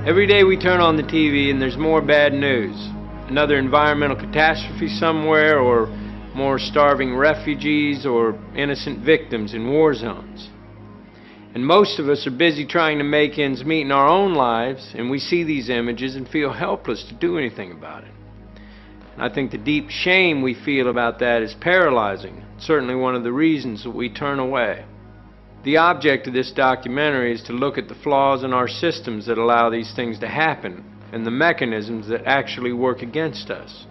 Every day we turn on the TV and there's more bad news. Another environmental catastrophe somewhere, or more starving refugees, or innocent victims in war zones. And most of us are busy trying to make ends meet in our own lives, and we see these images and feel helpless to do anything about it. And I think the deep shame we feel about that is paralyzing, certainly one of the reasons that we turn away. The object of this documentary is to look at the flaws in our systems that allow these things to happen, and the mechanisms that actually work against us,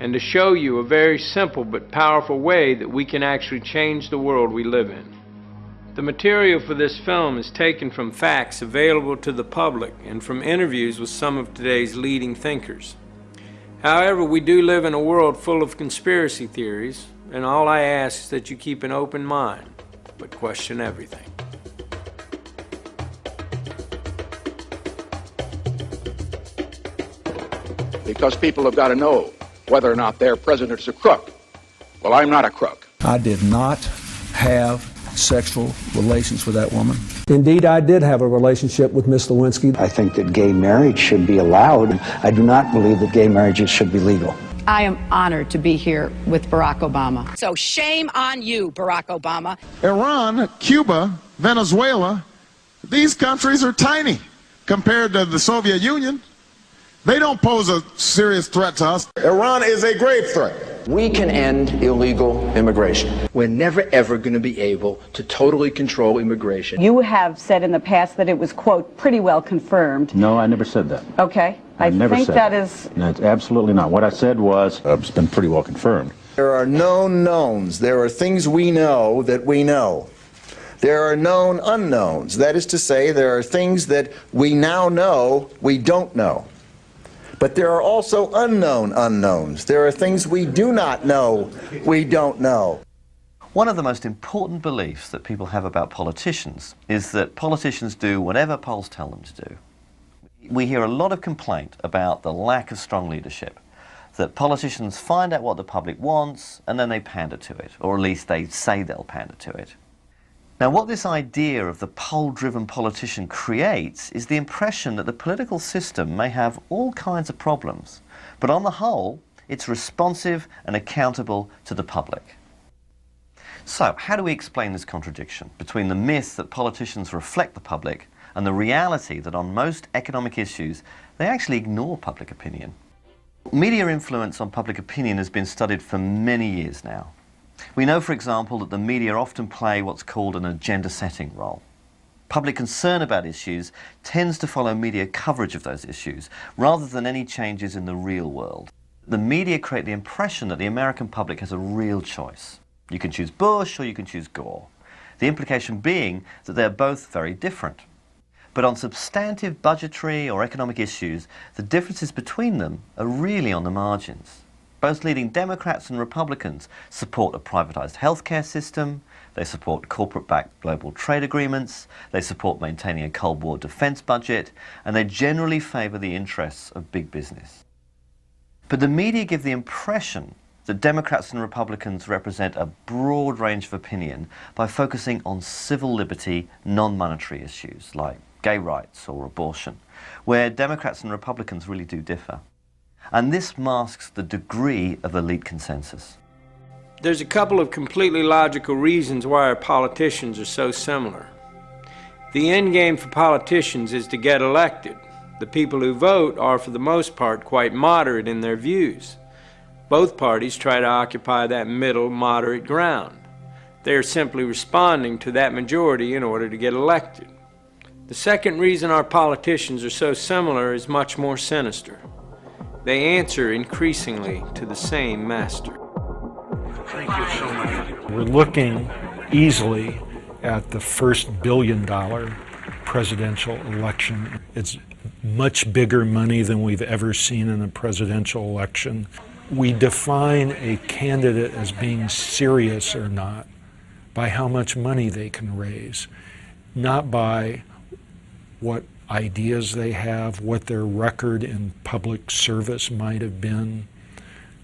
and to show you a very simple but powerful way that we can actually change the world we live in. The material for this film is taken from facts available to the public and from interviews with some of today's leading thinkers. However, we do live in a world full of conspiracy theories, and all I ask is that you keep an open mind, but question everything. Because people have got to know whether or not their president's a crook. Well, I'm not a crook. I did not have sexual relations with that woman. Indeed, I did have a relationship with Miss Lewinsky. I think that gay marriage should be allowed. I do not believe that gay marriages should be legal. I am honored to be here with Barack Obama. So shame on you, Barack Obama. Iran, Cuba, Venezuela, these countries are tiny compared to the Soviet Union. They don't pose a serious threat to us. Iran is a grave threat. We can end illegal immigration. We're never ever going to be able to totally control immigration. You have said in the past that it was, quote, pretty well confirmed. No, I never said that. Okay. I never think said that is... No, it's absolutely not. What I said was, it's been pretty well confirmed. There are known knowns. There are things we know that we know. There are known unknowns. That is to say, there are things that we now know we don't know. But there are also unknown unknowns. There are things we do not know we don't know. One of the most important beliefs that people have about politicians is that politicians do whatever polls tell them to do. We hear a lot of complaint about the lack of strong leadership, that politicians find out what the public wants and then they pander to it, or at least they say they'll pander to it. Now, what this idea of the poll-driven politician creates is the impression that the political system may have all kinds of problems, but on the whole, it's responsive and accountable to the public. So, how do we explain this contradiction between the myth that politicians reflect the public and the reality that on most economic issues, they actually ignore public opinion? Media influence on public opinion has been studied for many years now. We know, for example, that the media often play what's called an agenda-setting role. Public concern about issues tends to follow media coverage of those issues, rather than any changes in the real world. The media create the impression that the American public has a real choice. You can choose Bush or you can choose Gore. The implication being that they're both very different. But on substantive budgetary or economic issues, the differences between them are really on the margins. Both leading Democrats and Republicans support a privatized healthcare system, they support corporate-backed global trade agreements, they support maintaining a Cold War defense budget, and they generally favor the interests of big business. But the media give the impression that Democrats and Republicans represent a broad range of opinion by focusing on civil liberty, non-monetary issues like gay rights or abortion, where Democrats and Republicans really do differ. And this masks the degree of elite consensus. There's a couple of completely logical reasons why our politicians are so similar. The end game for politicians is to get elected. The people who vote are, for the most part, quite moderate in their views. Both parties try to occupy that middle, moderate ground. They are simply responding to that majority in order to get elected. The second reason our politicians are so similar is much more sinister. They answer increasingly to the same master. Thank you so much. We're looking easily at the first billion-dollar presidential election. It's much bigger money than we've ever seen in a presidential election. We define a candidate as being serious or not by how much money they can raise, not by what ideas they have, what their record in public service might have been.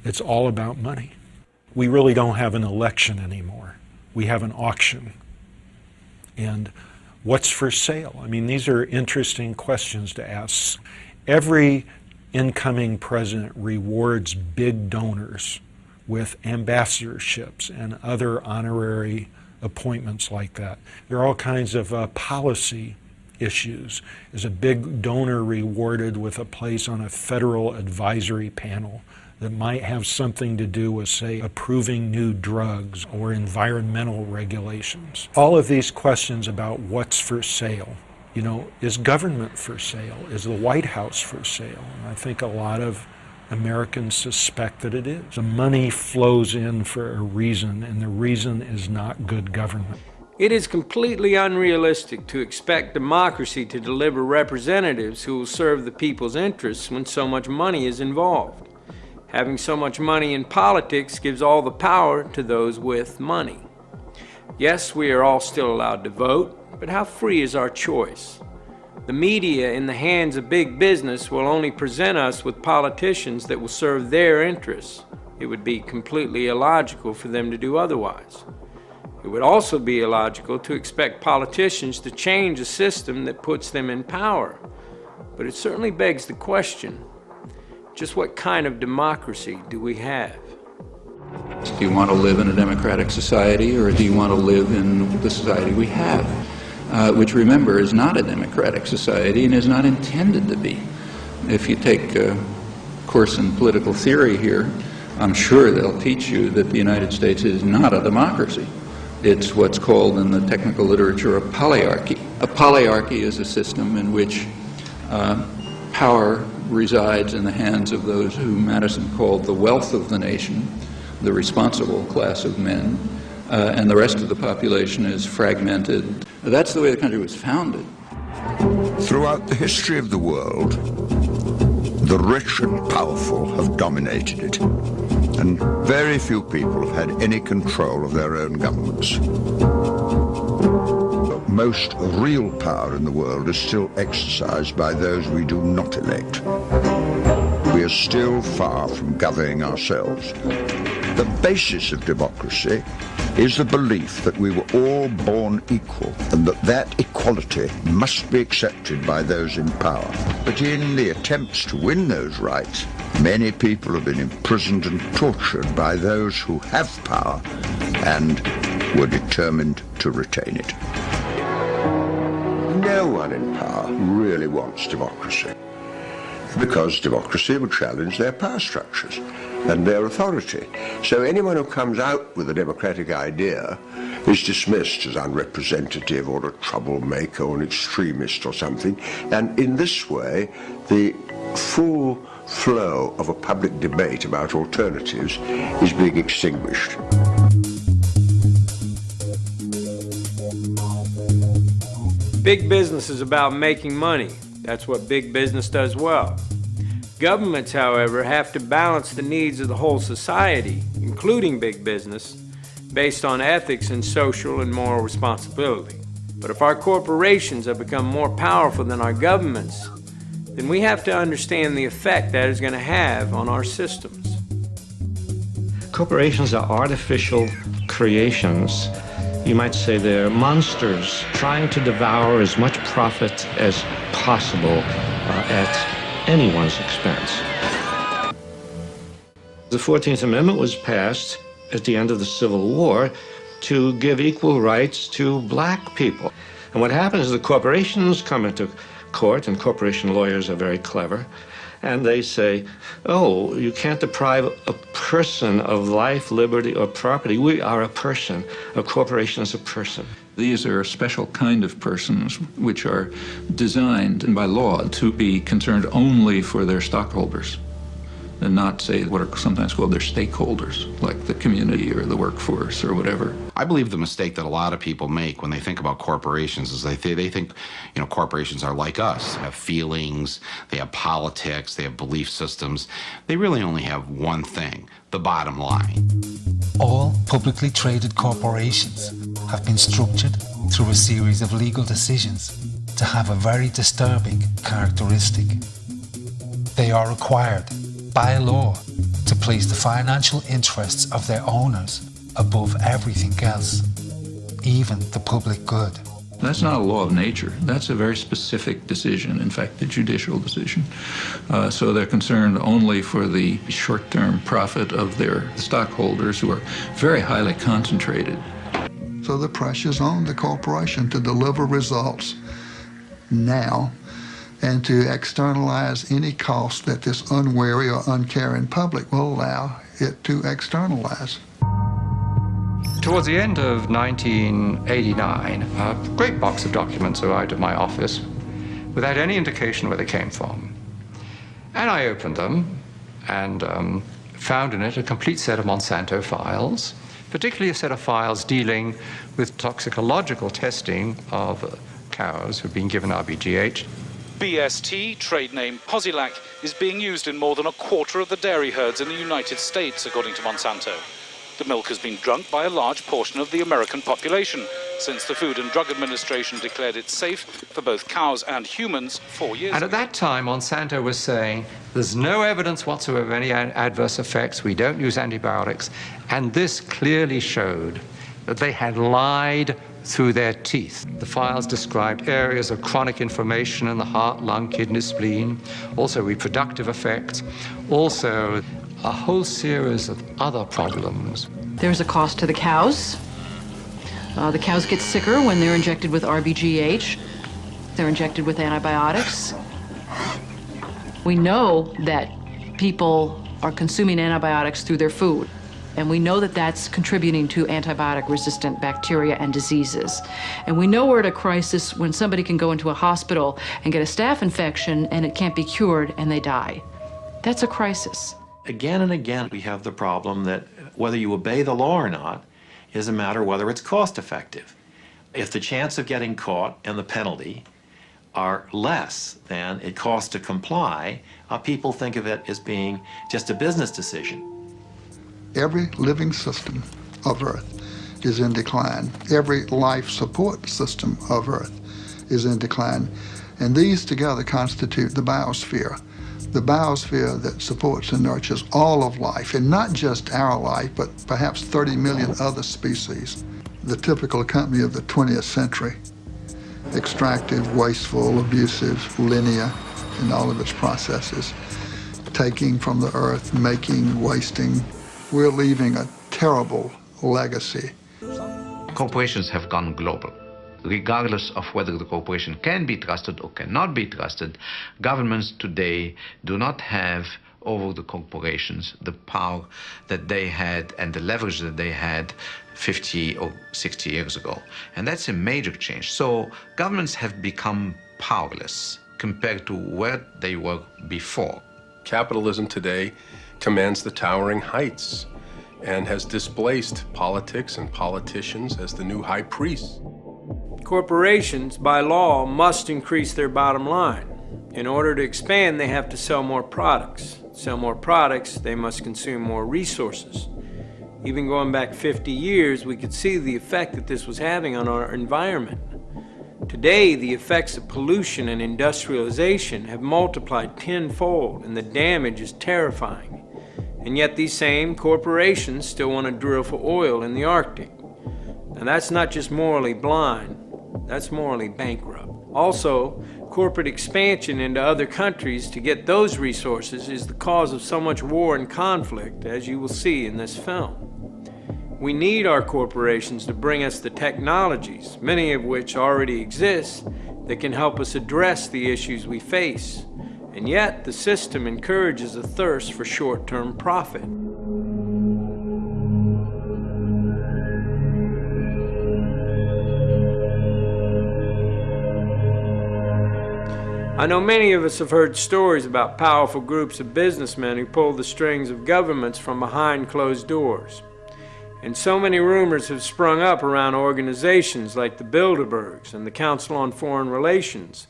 It's all about money. We really don't have an election anymore. We have an auction. And What's for sale? I mean, these are interesting questions to ask. Every incoming president rewards big donors with ambassadorships and other honorary appointments like that. There are all kinds of policy issues. Is a big donor rewarded with a place on a federal advisory panel that might have something to do with, say, approving new drugs or environmental regulations? All of these questions about what's for sale. You know, is government for sale? Is the White House for sale? And I think a lot of Americans suspect that it is. The money flows in for a reason, and the reason is not good government. It is completely unrealistic to expect democracy to deliver representatives who will serve the people's interests when so much money is involved. Having so much money in politics gives all the power to those with money. Yes, we are all still allowed to vote, but how free is our choice? The media in the hands of big business will only present us with politicians that will serve their interests. It would be completely illogical for them to do otherwise. It would also be illogical to expect politicians to change a system that puts them in power. But it certainly begs the question, just what kind of democracy do we have? Do you want to live in a democratic society, or do you want to live in the society we have? Which, remember, is not a democratic society and is not intended to be. If you take a course in political theory here, I'm sure they'll teach you that the United States is not a democracy. It's what's called in the technical literature a polyarchy. A polyarchy is a system in which power resides in the hands of those who Madison called the wealth of the nation, the responsible class of men, and the rest of the population is fragmented. That's the way the country was founded. Throughout the history of the world, the rich and powerful have dominated it, and very few people have had any control of their own governments. Most real power in the world is still exercised by those we do not elect. We are still far from governing ourselves. The basis of democracy is the belief that we were all born equal and that that equality must be accepted by those in power. But in the attempts to win those rights, many people have been imprisoned and tortured by those who have power and were determined to retain it. No one in power really wants democracy, because democracy would challenge their power structures and their authority. So anyone who comes out with a democratic idea is dismissed as unrepresentative or a troublemaker or an extremist or something. And in this way, the full flow of a public debate about alternatives is being extinguished. Big business is about making money. That's what big business does well. Governments, however, have to balance the needs of the whole society, including big business, based on ethics and social and moral responsibility. But if our corporations have become more powerful than our governments, then we have to understand the effect that is going to have on our systems. Corporations are artificial creations. You might say they're monsters trying to devour as much profit as possible at anyone's expense. The 14th Amendment was passed at the end of the Civil War to give equal rights to black people. And what happens is the corporations come into court, and corporation lawyers are very clever, and they say, oh, you can't deprive a person of life, liberty, or property. We are a person. A corporation is a person. These are a special kind of persons which are designed by law to be concerned only for their stockholders and not, say, what are sometimes called their stakeholders, like the community or the workforce or whatever. I believe the mistake that a lot of people make when they think about corporations is they think, you know, corporations are like us. They have feelings, they have politics, they have belief systems. They really only have one thing, the bottom line. All publicly traded corporations have been structured through a series of legal decisions to have a very disturbing characteristic. They are required by law to place the financial interests of their owners above everything else, even the public good. That's not a law of nature. That's a very specific decision, in fact, the judicial decision. So they're concerned only for the short-term profit of their stockholders, who are very highly concentrated. So the pressure's on the corporation to deliver results now and to externalize any cost that this unwary or uncaring public will allow it to externalize. Towards the end of 1989, a great box of documents arrived at my office without any indication where they came from. And I opened them and found in it a complete set of Monsanto files, particularly a set of files dealing with toxicological testing of cows who've been given RBGH. BST, trade name Posilac, is being used in more than a quarter of the dairy herds in the United States, according to Monsanto. The milk has been drunk by a large portion of the American population since the Food and Drug Administration declared it safe for both cows and humans 4 years ago. And at that time, Monsanto was saying, there's no evidence whatsoever of any adverse effects, we don't use antibiotics, and this clearly showed that they had lied through their teeth. The files described areas of chronic inflammation in the heart, lung, kidney, spleen, also reproductive effects, also a whole series of other problems. There's a cost to the cows. The cows get sicker when they're injected with RBGH. They're injected with antibiotics. We know that people are consuming antibiotics through their food, and we know that that's contributing to antibiotic-resistant bacteria and diseases. And we know we're at a crisis when somebody can go into a hospital and get a staph infection and it can't be cured and they die. That's a crisis. Again and again, we have the problem that whether you obey the law or not is a matter of whether it's cost effective. If the chance of getting caught and the penalty are less than it costs to comply, people think of it as being just a business decision. Every living system of Earth is in decline. Every life support system of Earth is in decline. And these together constitute the biosphere. The biosphere that supports and nurtures all of life, and not just our life, but perhaps 30 million other species. The typical company of the 20th century, extractive, wasteful, abusive, linear in all of its processes, taking from the earth, making, wasting. We're leaving a terrible legacy. Corporations have gone global. Regardless of whether the corporation can be trusted or cannot be trusted, governments today do not have over the corporations the power that they had and the leverage that they had 50 or 60 years ago. And that's a major change. So governments have become powerless compared to where they were before. Capitalism today commands the towering heights and has displaced politics and politicians as the new high priests. Corporations, by law, must increase their bottom line. In order to expand, they have to sell more products. Sell more products, they must consume more resources. Even going back 50 years, we could see the effect that this was having on our environment. Today, the effects of pollution and industrialization have multiplied tenfold, and the damage is terrifying. And yet these same corporations still want to drill for oil in the Arctic. Now that's not just morally blind, that's morally bankrupt. Also, corporate expansion into other countries to get those resources is the cause of so much war and conflict, as you will see in this film. We need our corporations to bring us the technologies, many of which already exist, that can help us address the issues we face. And yet, the system encourages a thirst for short-term profit. I know many of us have heard stories about powerful groups of businessmen who pull the strings of governments from behind closed doors. And so many rumors have sprung up around organizations like the Bilderbergs and the Council on Foreign Relations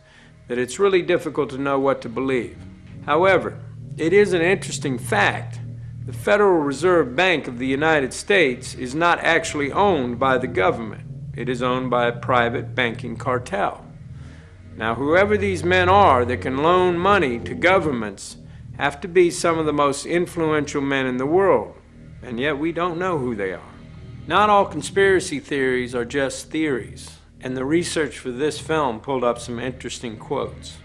that it's really difficult to know what to believe. However, it is an interesting fact. The Federal Reserve Bank of the United States is not actually owned by the government. It is owned by a private banking cartel. Now, whoever these men are that can loan money to governments have to be some of the most influential men in the world, and yet we don't know who they are. Not all conspiracy theories are just theories, And the research for this film pulled up some interesting quotes.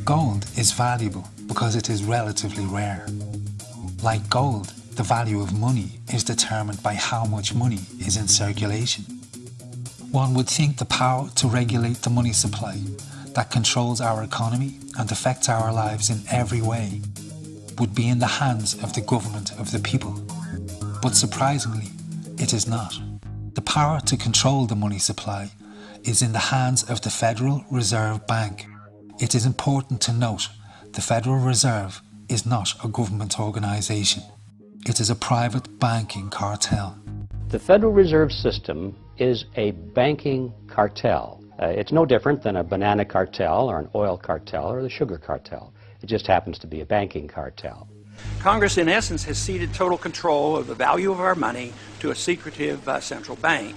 Gold is valuable because it is relatively rare. Like gold, the value of money is determined by how much money is in circulation. One would think the power to regulate the money supply that controls our economy and affects our lives in every way would be in the hands of the government of the people. But surprisingly, it is not. The power to control the money supply is in the hands of the Federal Reserve Bank. It is important to note the Federal Reserve is not a government organisation. It is a private banking cartel. The Federal Reserve System is a banking cartel. It's no different than a banana cartel or an oil cartel or the sugar cartel. It just happens to be a banking cartel. Congress, in essence, has ceded total control of the value of our money to a secretive central bank.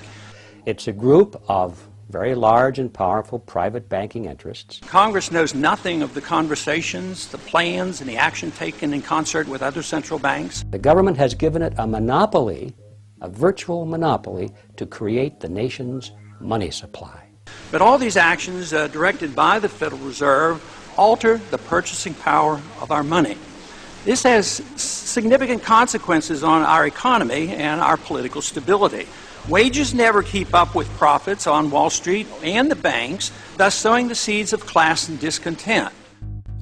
It's a group of very large and powerful private banking interests. Congress knows nothing of the conversations, the plans, and the action taken in concert with other central banks. The government has given it a monopoly, a virtual monopoly, to create the nation's money supply. But all these actions directed by the Federal Reserve alter the purchasing power of our money. This has significant consequences on our economy and our political stability. Wages never keep up with profits on Wall Street and the banks, thus sowing the seeds of class and discontent.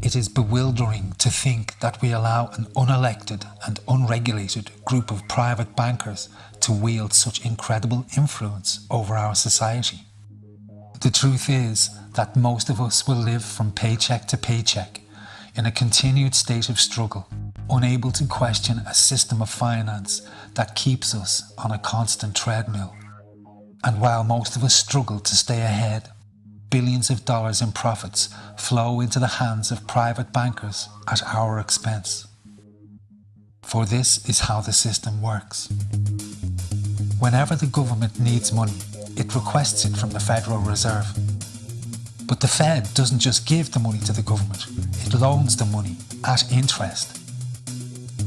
It is bewildering to think that we allow an unelected and unregulated group of private bankers to wield such incredible influence over our society. The truth is that most of us will live from paycheck to paycheck in a continued state of struggle, unable to question a system of finance that keeps us on a constant treadmill. And while most of us struggle to stay ahead, billions of dollars in profits flow into the hands of private bankers at our expense. For this is how the system works. Whenever the government needs money, it requests it from the Federal Reserve. But the Fed doesn't just give the money to the government, it loans the money at interest.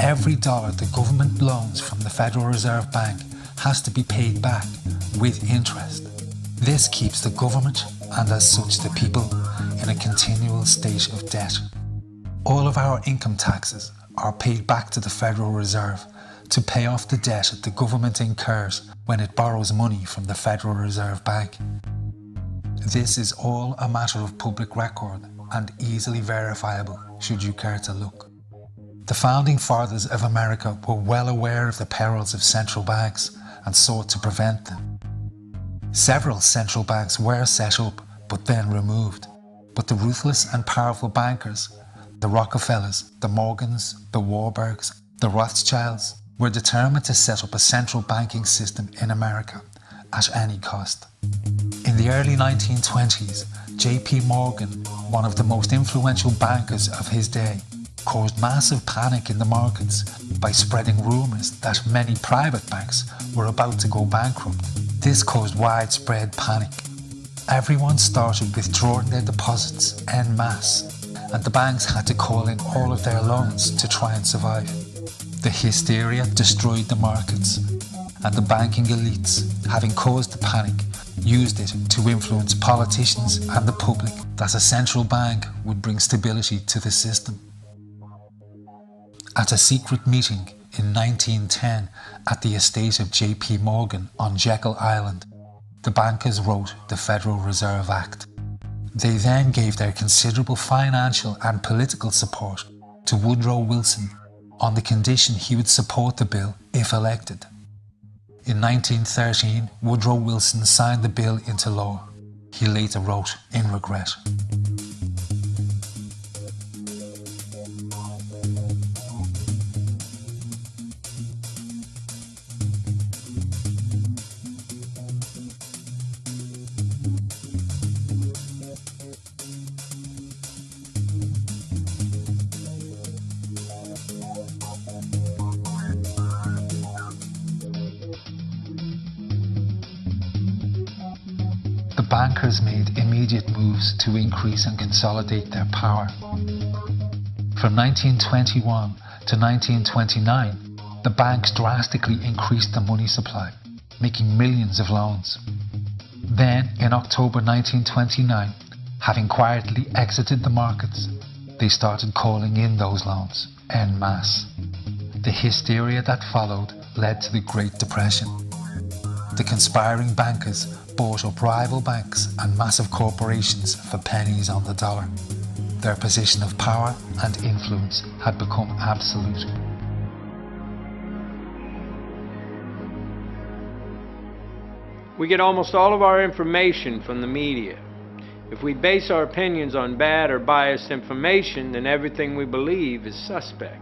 Every dollar the government loans from the Federal Reserve Bank has to be paid back with interest. This keeps the government, and as such the people, in a continual state of debt. All of our income taxes are paid back to the Federal Reserve to pay off the debt the government incurs when it borrows money from the Federal Reserve Bank. This is all a matter of public record and easily verifiable should you care to look. The founding fathers of America were well aware of the perils of central banks and sought to prevent them. Several central banks were set up but then removed, but the ruthless and powerful bankers, the Rockefellers, the Morgans, the Warburgs, the Rothschilds, were determined to set up a central banking system in America at any cost. In the early 1920s, J.P. Morgan, one of the most influential bankers of his day, caused massive panic in the markets by spreading rumours that many private banks were about to go bankrupt. This caused widespread panic. Everyone started withdrawing their deposits en masse, and the banks had to call in all of their loans to try and survive. The hysteria destroyed the markets, and the banking elites, having caused the panic, used it to influence politicians and the public that a central bank would bring stability to the system. At a secret meeting in 1910 at the estate of J.P. Morgan on Jekyll Island, the bankers wrote the Federal Reserve Act. They then gave their considerable financial and political support to Woodrow Wilson on the condition he would support the bill if elected. In 1913, Woodrow Wilson signed the bill into law. He later wrote in regret. bankers made immediate moves to increase and consolidate their power. From 1921 to 1929, the banks drastically increased the money supply, making millions of loans. Then, in October 1929, having quietly exited the markets, they started calling in those loans en masse. The hysteria that followed led to the Great Depression. The conspiring bankers bought up rival banks and massive corporations for pennies on the dollar. Their position of power and influence had become absolute. We get almost all of our information from the media. If we base our opinions on bad or biased information, then everything we believe is suspect.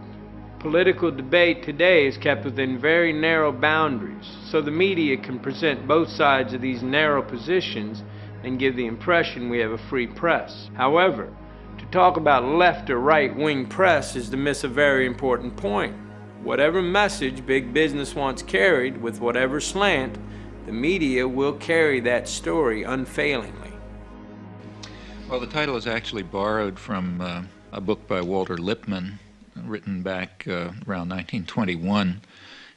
Political debate today is kept within very narrow boundaries, so the media can present both sides of these narrow positions and give the impression we have a free press. However, to talk about left or right-wing press is to miss a very important point. Whatever message big business wants carried with whatever slant, the media will carry that story unfailingly. Well, the title is actually borrowed from a book by Walter Lippmann, written back around 1921,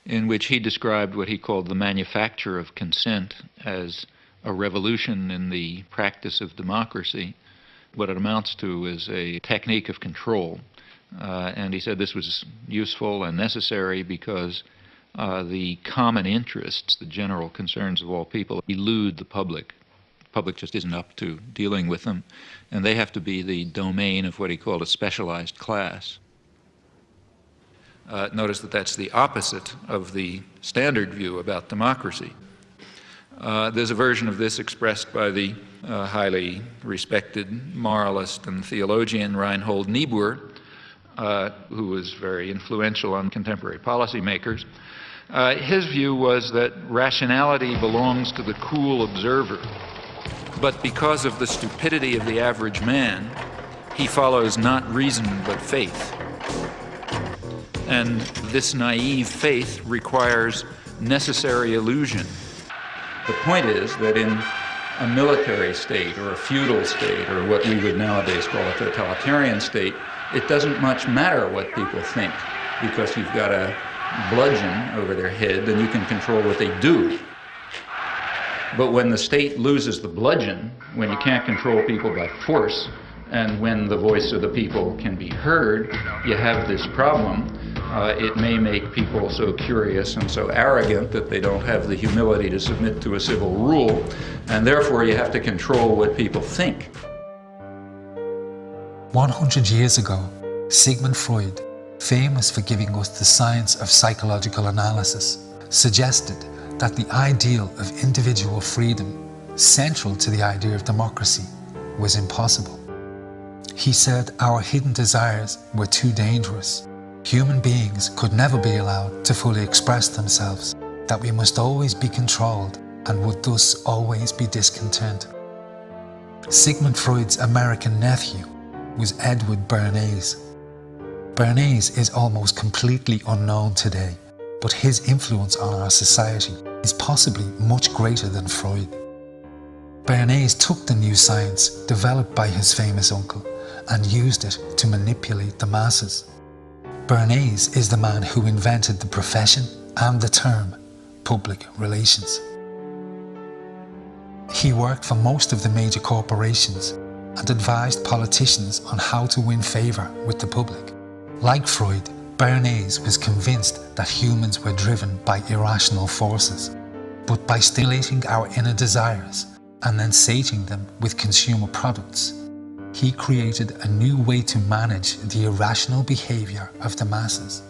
in which he described what he called the manufacture of consent as a revolution in the practice of democracy. What it amounts to is a technique of control. And he said this was useful and necessary because the common interests, the general concerns of all people, elude the public. The public just isn't up to dealing with them, and they have to be the domain of what he called a specialized class. Notice that that's the opposite of the standard view about democracy. There's a version of this expressed by the highly respected moralist and theologian Reinhold Niebuhr, who was very influential on contemporary policymakers. His view was that rationality belongs to the cool observer, but because of the stupidity of the average man, he follows not reason but faith. And this naive faith requires necessary illusion. The point is that in a military state or a feudal state or what we would nowadays call a totalitarian state, it doesn't much matter what people think because you've got a bludgeon over their head and you can control what they do. But when the state loses the bludgeon, when you can't control people by force, and when the voice of the people can be heard, you have this problem. It may make people so curious and so arrogant that they don't have the humility to submit to a civil rule, and therefore you have to control what people think. 100 years ago, Sigmund Freud, famous for giving us the science of psychological analysis, suggested that the ideal of individual freedom, central to the idea of democracy, was impossible. He said our hidden desires were too dangerous. Human beings could never be allowed to fully express themselves, that we must always be controlled and would thus always be discontent. Sigmund Freud's American nephew was Edward Bernays. Bernays is almost completely unknown today, but his influence on our society is possibly much greater than Freud. Bernays took the new science developed by his famous uncle and used it to manipulate the masses. Bernays is the man who invented the profession and the term public relations. He worked for most of the major corporations and advised politicians on how to win favour with the public. Like Freud, Bernays was convinced that humans were driven by irrational forces, but by stimulating our inner desires and then sating them with consumer products, he created a new way to manage the irrational behaviour of the masses.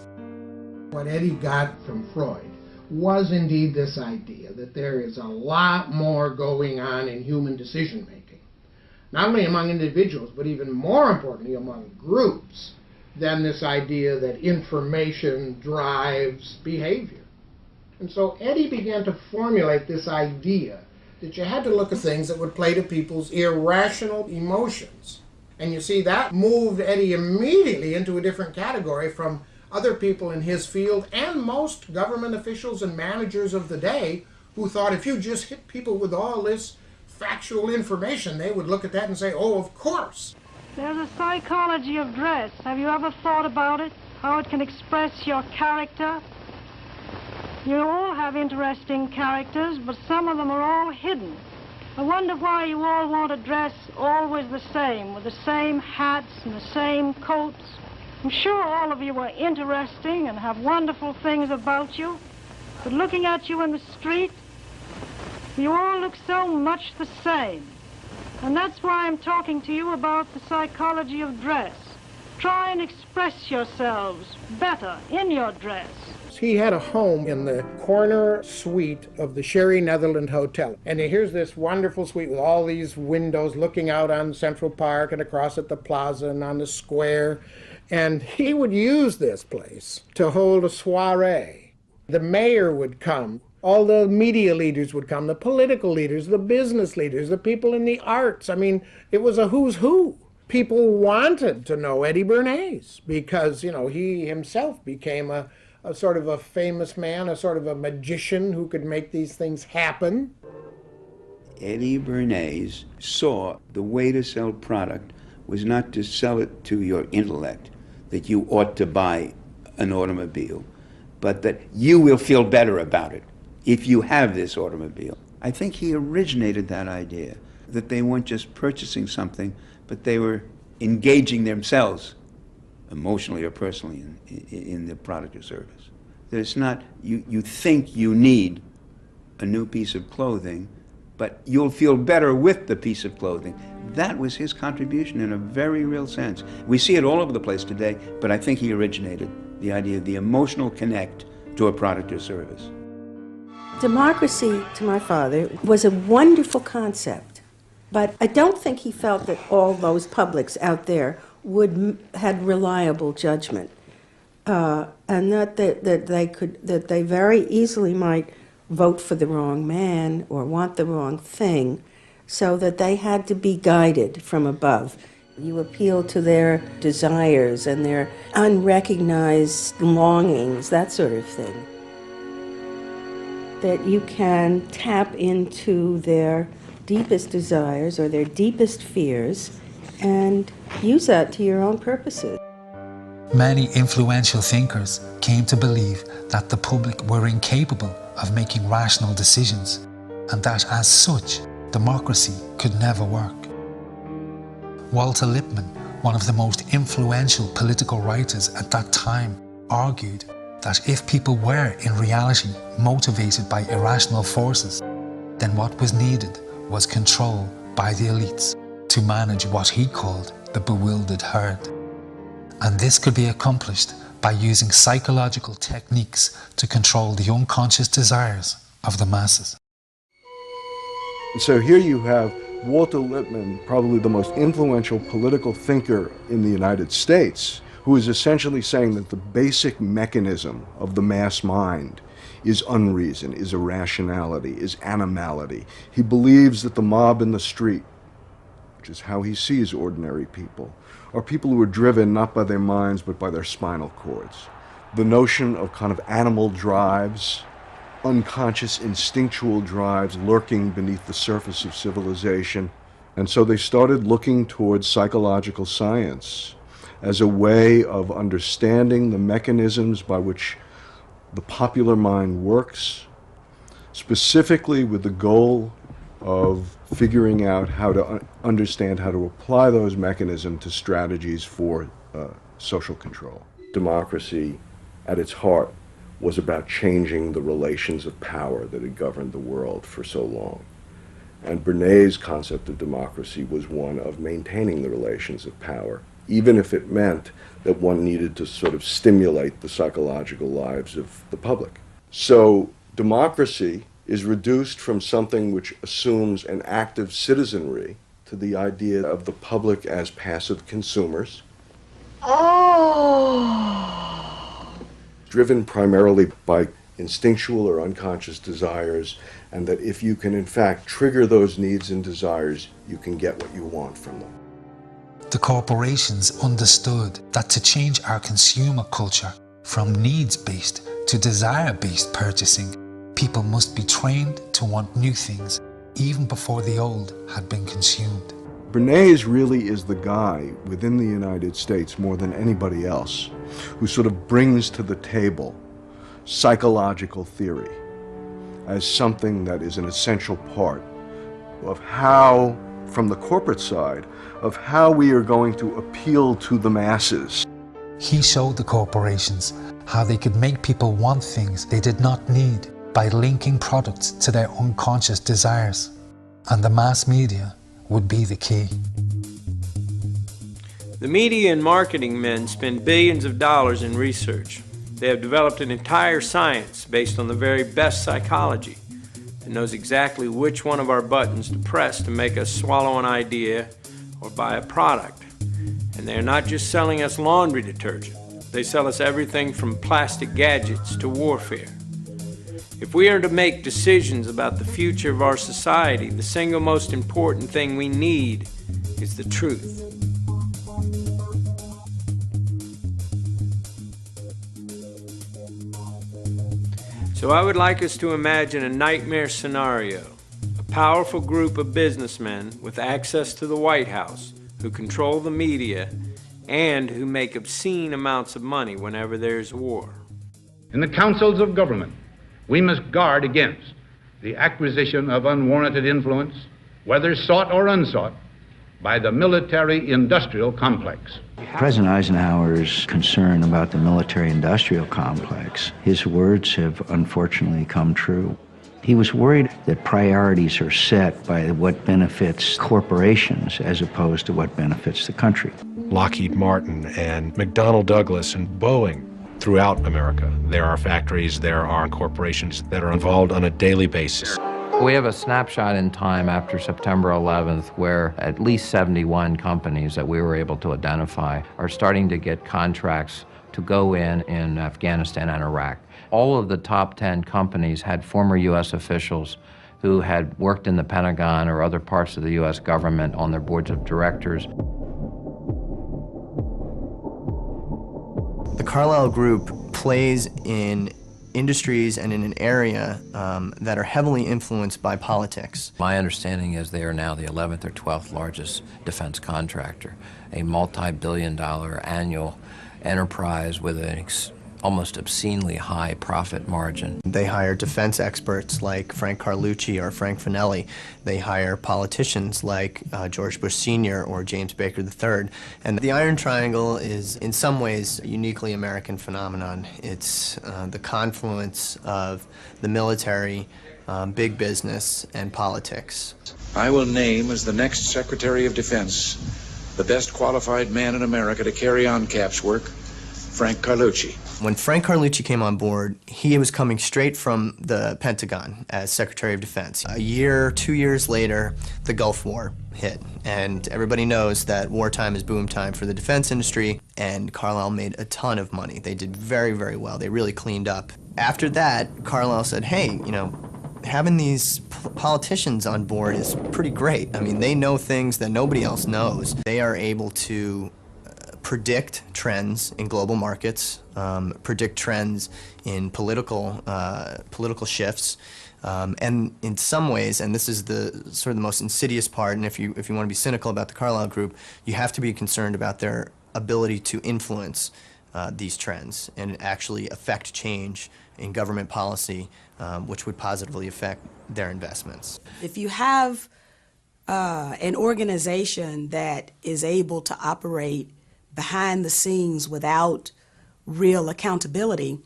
What Eddie got from Freud was indeed this idea that there is a lot more going on in human decision-making, not only among individuals, but even more importantly among groups, than this idea that information drives behavior. And so Eddie began to formulate this idea that you had to look at things that would play to people's irrational emotions. And you see, that moved Eddie immediately into a different category from other people in his field and most government officials and managers of the day who thought if you just hit people with all this factual information, they would look at that and say, oh, of course. There's a psychology of dress. Have you ever thought about it? How it can express your character? You all have interesting characters, but some of them are all hidden. I wonder why you all want to dress always the same, with the same hats and the same coats. I'm sure all of you are interesting and have wonderful things about you, but looking at you in the street, you all look so much the same. And that's why I'm talking to you about the psychology of dress. Try and express yourselves better in your dress. He had a home in the corner suite of the Sherry Netherland Hotel. And here's this wonderful suite with all these windows looking out on Central Park and across at the plaza and on the square. And he would use this place to hold a soiree. The mayor would come. All the media leaders would come, the political leaders, the business leaders, the people in the arts. I mean, it was a who's who. People wanted to know Eddie Bernays because, you know, he himself became a sort of a famous man, a sort of a magician who could make these things happen. Eddie Bernays saw the way to sell product was not to sell it to your intellect, that you ought to buy an automobile, but that you will feel better about it if you have this automobile. I think he originated that idea, that they weren't just purchasing something, but they were engaging themselves emotionally or personally in the product or service. That it's not, you think you need a new piece of clothing, but you'll feel better with the piece of clothing. That was his contribution in a very real sense. We see it all over the place today, but I think he originated the idea of the emotional connect to a product or service. Democracy, to my father, was a wonderful concept, but I don't think he felt that all those publics out there had reliable judgment, and that they very easily might vote for the wrong man or want the wrong thing, so that they had to be guided from above. You appeal to their desires and their unrecognized longings, that sort of thing. That you can tap into their deepest desires or their deepest fears and use that to your own purposes. Many influential thinkers came to believe that the public were incapable of making rational decisions, and that as such, democracy could never work. Walter Lippmann, one of the most influential political writers at that time, argued that if people were in reality motivated by irrational forces, then what was needed was control by the elites to manage what he called the bewildered herd. And this could be accomplished by using psychological techniques to control the unconscious desires of the masses. So here you have Walter Lippmann, probably the most influential political thinker in the United States, who is essentially saying that the basic mechanism of the mass mind is unreason, is irrationality, is animality. He believes that the mob in the street, which is how he sees ordinary people, are people who are driven not by their minds but by their spinal cords. The notion of kind of animal drives, unconscious instinctual drives lurking beneath the surface of civilization. And so they started looking towards psychological science as a way of understanding the mechanisms by which the popular mind works, specifically with the goal of figuring out how to understand how to apply those mechanisms to strategies for social control. Democracy, at its heart, was about changing the relations of power that had governed the world for so long. And Bernays' concept of democracy was one of maintaining the relations of power, even if it meant that one needed to sort of stimulate the psychological lives of the public. So democracy is reduced from something which assumes an active citizenry to the idea of the public as passive consumers. Driven primarily by instinctual or unconscious desires, and that if you can in fact trigger those needs and desires, you can get what you want from them. The corporations understood that to change our consumer culture from needs-based to desire-based purchasing, people must be trained to want new things even before the old had been consumed. Bernays really is the guy within the United States more than anybody else who sort of brings to the table psychological theory as something that is an essential part of how, from the corporate side, of how we are going to appeal to the masses. He showed the corporations how they could make people want things they did not need by linking products to their unconscious desires. And the mass media would be the key. The media and marketing men spend billions of dollars in research. They have developed an entire science based on the very best psychology that knows exactly which one of our buttons to press to make us swallow an idea or buy a product. And they're not just selling us laundry detergent. They sell us everything from plastic gadgets to warfare. If we are to make decisions about the future of our society, the single most important thing we need is the truth. So I would like us to imagine a nightmare scenario. A powerful group of businessmen with access to the White House who control the media and who make obscene amounts of money whenever there's war. In the councils of government, we must guard against the acquisition of unwarranted influence, whether sought or unsought, by the military-industrial complex. President Eisenhower's concern about the military-industrial complex, his words have unfortunately come true. He was worried that priorities are set by what benefits corporations as opposed to what benefits the country. Lockheed Martin and McDonnell Douglas and Boeing throughout America. There are factories, there are corporations that are involved on a daily basis. We have a snapshot in time after September 11th where at least 71 companies that we were able to identify are starting to get contracts to go in Afghanistan and Iraq. All of the top 10 companies had former U.S. officials who had worked in the Pentagon or other parts of the U.S. government on their boards of directors. The Carlyle Group plays in industries and in an area that are heavily influenced by politics. My understanding is they are now the 11th or 12th largest defense contractor, a multi-billion-dollar annual enterprise with an almost obscenely high profit margin. They hire defense experts like Frank Carlucci or Frank Finelli. They hire politicians like George Bush Sr. or James Baker III. And the Iron Triangle is in some ways a uniquely American phenomenon. It's the confluence of the military, big business, and politics. I will name as the next Secretary of Defense the best qualified man in America to carry on CAP's work, Frank Carlucci. When Frank Carlucci came on board, he was coming straight from the Pentagon as Secretary of Defense. A year, 2 years later, the Gulf War hit, and everybody knows that wartime is boom time for the defense industry, and Carlyle made a ton of money. They did very, very well. They really cleaned up. After that, Carlyle said, hey, you know, having these politicians on board is pretty great. I mean, they know things that nobody else knows. They are able to predict trends in global markets, predict trends in political shifts, and in some ways, and this is the sort of the most insidious part, and if you want to be cynical about the Carlyle Group, you have to be concerned about their ability to influence these trends and actually affect change in government policy, which would positively affect their investments. If you have an organization that is able to operate behind the scenes without real accountability,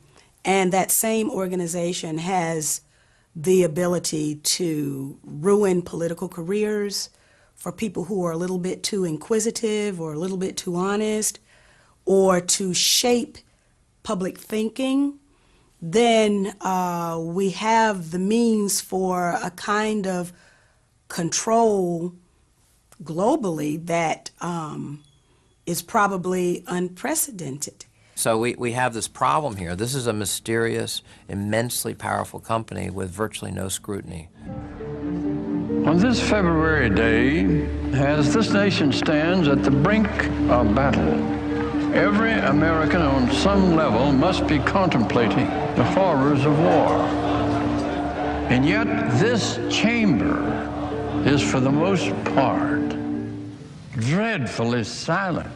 and that same organization has the ability to ruin political careers for people who are a little bit too inquisitive or a little bit too honest, or to shape public thinking, then we have the means for a kind of control globally that is probably unprecedented. So we have this problem here. This is a mysterious, immensely powerful company with virtually no scrutiny. On this February day, as this nation stands at the brink of battle, every American on some level must be contemplating the horrors of war. And yet this chamber is for the most part dreadfully silent.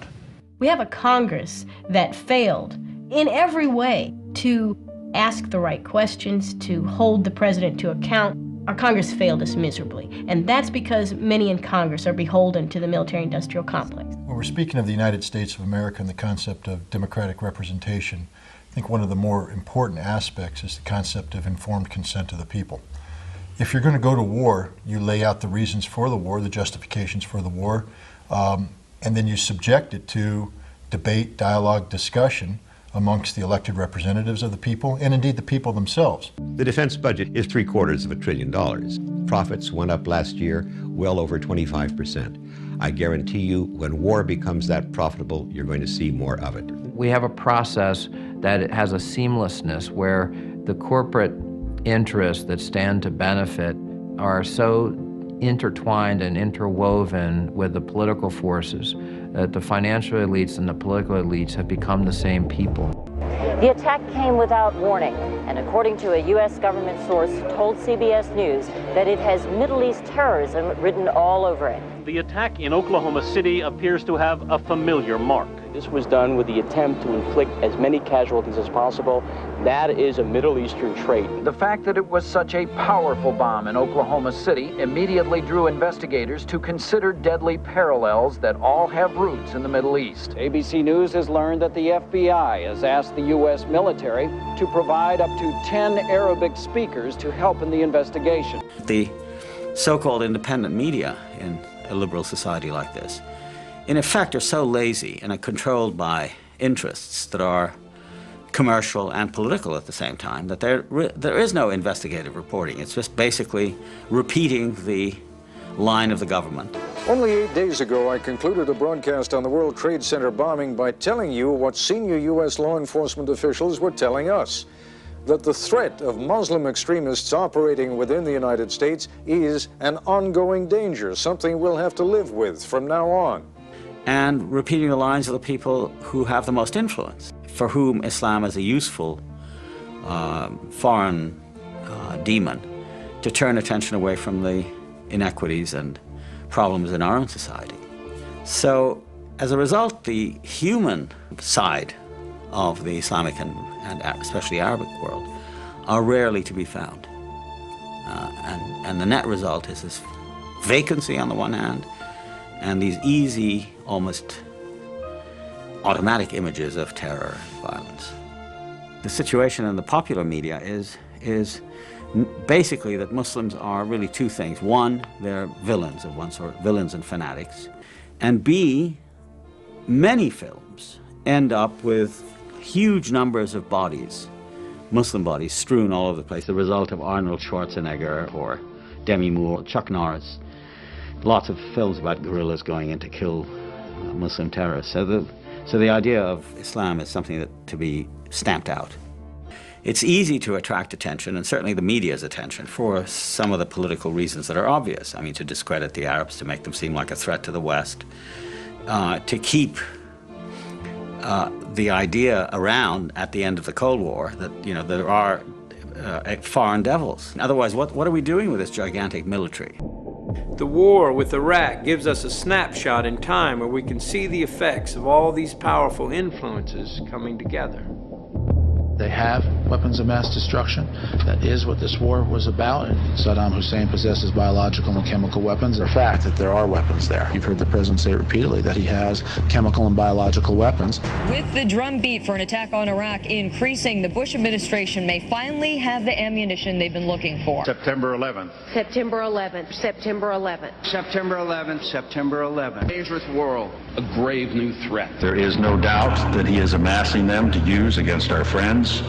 We have a Congress that failed in every way to ask the right questions, to hold the president to account. Our Congress failed us miserably, and that's because many in Congress are beholden to the military-industrial complex. When we're speaking of the United States of America and the concept of democratic representation, I think one of the more important aspects is the concept of informed consent of the people. If you're going to go to war, you lay out the reasons for the war, the justifications for the war, and then you subject it to debate, dialogue, discussion amongst the elected representatives of the people and indeed the people themselves. The defense budget is $750 billion. Profits went up last year well over 25%. I guarantee you when war becomes that profitable, you're going to see more of it. We have a process that has a seamlessness where the corporate interests that stand to benefit are so intertwined and interwoven with the political forces that the financial elites and the political elites have become the same people. The attack came without warning, and according to a U.S. government source told CBS News that it has Middle East terrorism written all over it. The attack in Oklahoma City appears to have a familiar mark. This was done with the attempt to inflict as many casualties as possible. That is a Middle Eastern trait. The fact that it was such a powerful bomb in Oklahoma City immediately drew investigators to consider deadly parallels that all have roots in the Middle East. ABC News has learned that the FBI has asked the U.S. military to provide up to 10 Arabic speakers to help in the investigation. The so-called independent media in a liberal society like this, in effect, are so lazy and are controlled by interests that are commercial and political at the same time that there is no investigative reporting. It's just basically repeating the line of the government. Only 8 days ago, I concluded a broadcast on the World Trade Center bombing by telling you what senior U.S. law enforcement officials were telling us, that the threat of Muslim extremists operating within the United States is an ongoing danger, something we'll have to live with from now on. And repeating the lines of the people who have the most influence, for whom Islam is a useful foreign demon to turn attention away from the inequities and problems in our own society. So, as a result, the human side of the Islamic and especially Arabic world are rarely to be found. And the net result is this vacancy on the one hand, and these easy, almost automatic images of terror and violence. The situation in the popular media is basically that Muslims are really two things. One, they're villains of one sort, villains and fanatics. And B, many films end up with huge numbers of bodies, Muslim bodies, strewn all over the place, the result of Arnold Schwarzenegger or Demi Moore, Chuck Norris. Lots of films about guerrillas going in to kill Muslim terrorists. So the idea of Islam is something to be stamped out. It's easy to attract attention, and certainly the media's attention, for some of the political reasons that are obvious. I mean, to discredit the Arabs, to make them seem like a threat to the West, to keep the idea around at the end of the Cold War that, you know, there are foreign devils. Otherwise, what are we doing with this gigantic military? The war with Iraq gives us a snapshot in time where we can see the effects of all these powerful influences coming together. They have weapons of mass destruction. That is what this war was about. And Saddam Hussein possesses biological and chemical weapons. The fact that there are weapons there. You've heard the president say repeatedly that he has chemical and biological weapons. With the drumbeat for an attack on Iraq increasing, the Bush administration may finally have the ammunition they've been looking for. September 11th. September 11th. September 11th. September 11th. September 11th. Dangerous world. A grave new threat. There is no doubt that he is amassing them to use against our friends,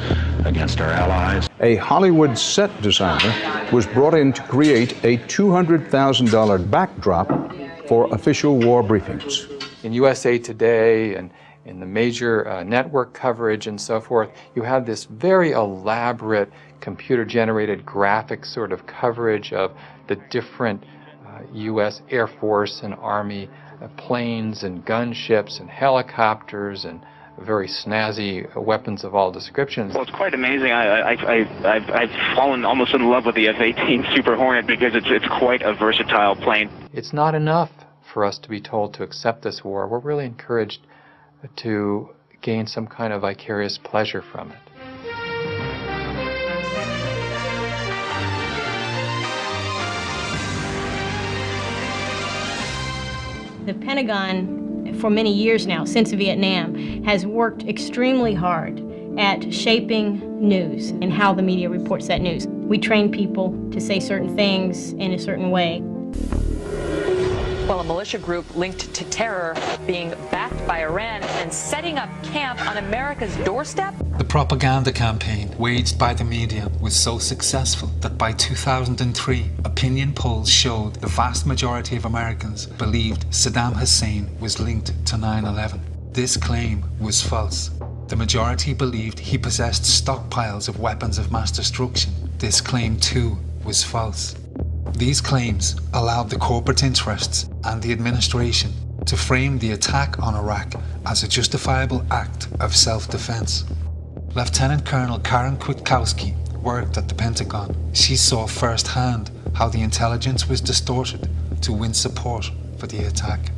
against our allies. A Hollywood set designer was brought in to create a $200,000 backdrop for official war briefings. In USA Today and in the major network coverage and so forth, you have this very elaborate computer-generated graphic sort of coverage of the different U.S. Air Force and Army planes and gunships and helicopters and very snazzy weapons of all descriptions. Well, it's quite amazing. I've fallen almost in love with the F-18 Super Hornet because it's quite a versatile plane. It's not enough for us to be told to accept this war. We're really encouraged to gain some kind of vicarious pleasure from it. The Pentagon, for many years now, since Vietnam, has worked extremely hard at shaping news and how the media reports that news. We train people to say certain things in a certain way. Well, a militia group linked to terror being backed by Iran and setting up camp on America's doorstep? The propaganda campaign waged by the media was so successful that by 2003, opinion polls showed the vast majority of Americans believed Saddam Hussein was linked to 9/11. This claim was false. The majority believed he possessed stockpiles of weapons of mass destruction. This claim, too, was false. These claims allowed the corporate interests and the administration to frame the attack on Iraq as a justifiable act of self-defense. Lieutenant Colonel Karen Kwiatkowski worked at the Pentagon. She saw firsthand how the intelligence was distorted to win support for the attack.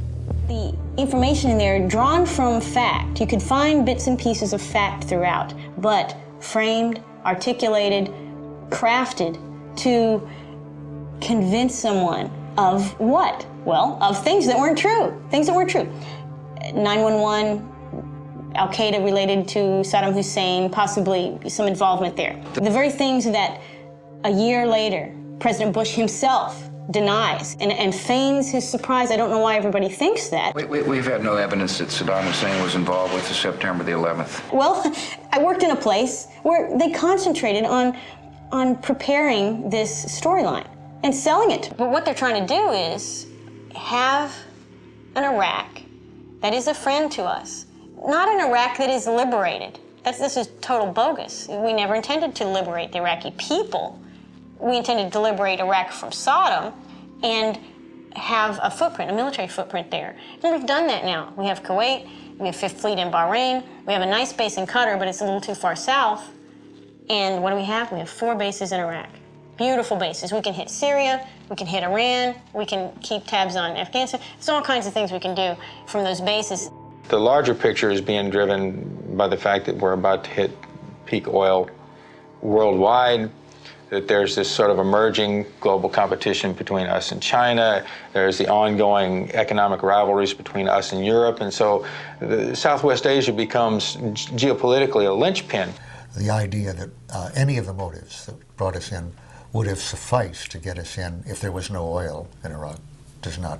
The information in there drawn from fact. You could find bits and pieces of fact throughout, but framed, articulated, crafted to convince someone of what? Well, of things that weren't true. Things that weren't true. 9/11, Al-Qaeda related to Saddam Hussein, possibly some involvement there. The very things that a year later, President Bush himself denies and feigns his surprise. I don't know why everybody thinks that. We've had no evidence that Saddam Hussein was involved with the September the 11th. Well, I worked in a place where they concentrated on preparing this storyline and selling it. But what they're trying to do is have an Iraq that is a friend to us, not an Iraq that is liberated. This is total bogus. We never intended to liberate the Iraqi people. We intended to liberate Iraq from Saddam and have a footprint, a military footprint there. And we've done that now. We have Kuwait, we have Fifth Fleet in Bahrain, we have a nice base in Qatar, but it's a little too far south. And what do we have? We have 4 bases in Iraq. Beautiful bases. We can hit Syria, we can hit Iran, we can keep tabs on Afghanistan. There's all kinds of things we can do from those bases. The larger picture is being driven by the fact that we're about to hit peak oil worldwide, that there's this sort of emerging global competition between us and China. There's the ongoing economic rivalries between us and Europe. And so Southwest Asia becomes geopolitically a linchpin. The idea that any of the motives that brought us in would have sufficed to get us in if there was no oil in Iraq does not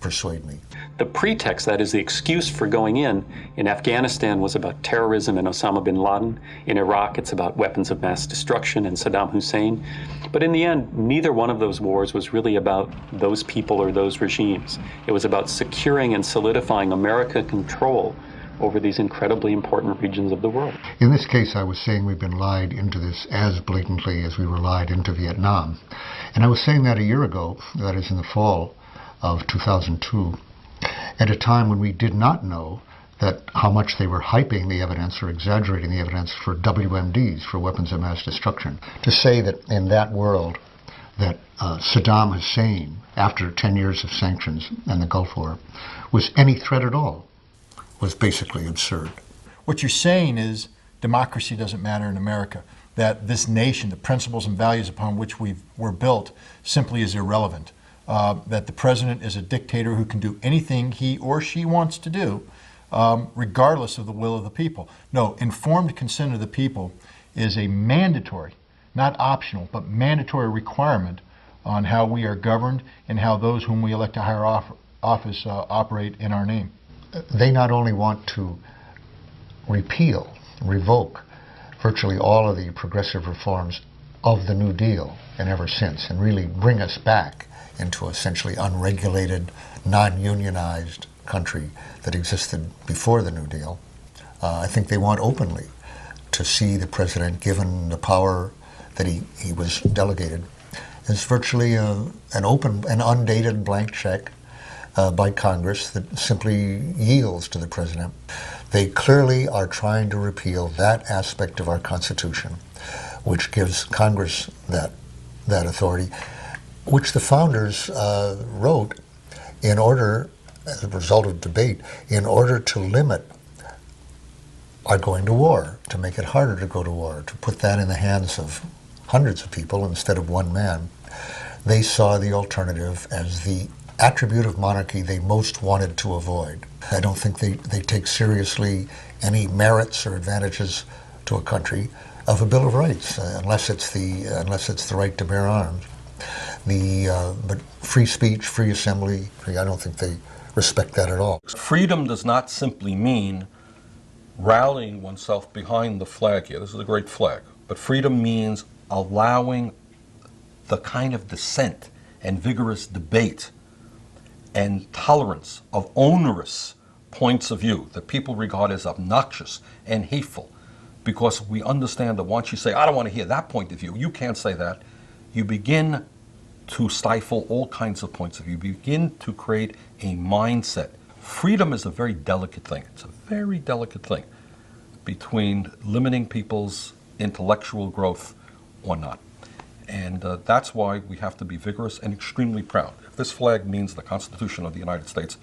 persuade me. The pretext, that is the excuse for going in Afghanistan was about terrorism and Osama bin Laden. In Iraq, it's about weapons of mass destruction and Saddam Hussein. But in the end, neither one of those wars was really about those people or those regimes. It was about securing and solidifying American control over these incredibly important regions of the world. In this case, I was saying we've been lied into this as blatantly as we were lied into Vietnam. And I was saying that a year ago, that is in the fall of 2002, at a time when we did not know that how much they were hyping the evidence or exaggerating the evidence for WMDs, for weapons of mass destruction. To say that in that world that Saddam Hussein, after 10 years of sanctions and the Gulf War, was any threat at all was basically absurd. What you're saying is democracy doesn't matter in America, that this nation, the principles and values upon which we're built, simply is irrelevant. That the president is a dictator who can do anything he or she wants to do, regardless of the will of the people. No, informed consent of the people is a mandatory, not optional, but mandatory requirement on how we are governed and how those whom we elect to higher office operate in our name. They not only want to repeal, revoke virtually all of the progressive reforms of the New Deal and ever since, and really bring us back into essentially unregulated, non-unionized country that existed before the New Deal. I think they want openly to see the president, given the power that he was delegated, as virtually an open and undated blank check by Congress that simply yields to the president. They clearly are trying to repeal that aspect of our Constitution, which gives Congress that authority, which the founders wrote in order, as a result of debate, in order to limit our going to war, to make it harder to go to war, to put that in the hands of hundreds of people instead of one man. They saw the alternative as the attribute of monarchy they most wanted to avoid. I don't think they take seriously any merits or advantages to a country of a Bill of Rights, unless it's the right to bear arms. But free speech, free assembly, I don't think they respect that at all. Freedom does not simply mean rallying oneself behind the flag here. This is a great flag. But freedom means allowing the kind of dissent and vigorous debate and tolerance of onerous points of view that people regard as obnoxious and hateful, because we understand that once you say, I don't want to hear that point of view, you can't say that, you begin to stifle all kinds of points of view. You begin to create a mindset. Freedom is a very delicate thing. It's a very delicate thing between limiting people's intellectual growth or not. And that's why we have to be vigorous and extremely proud. If this flag means the Constitution of the United States,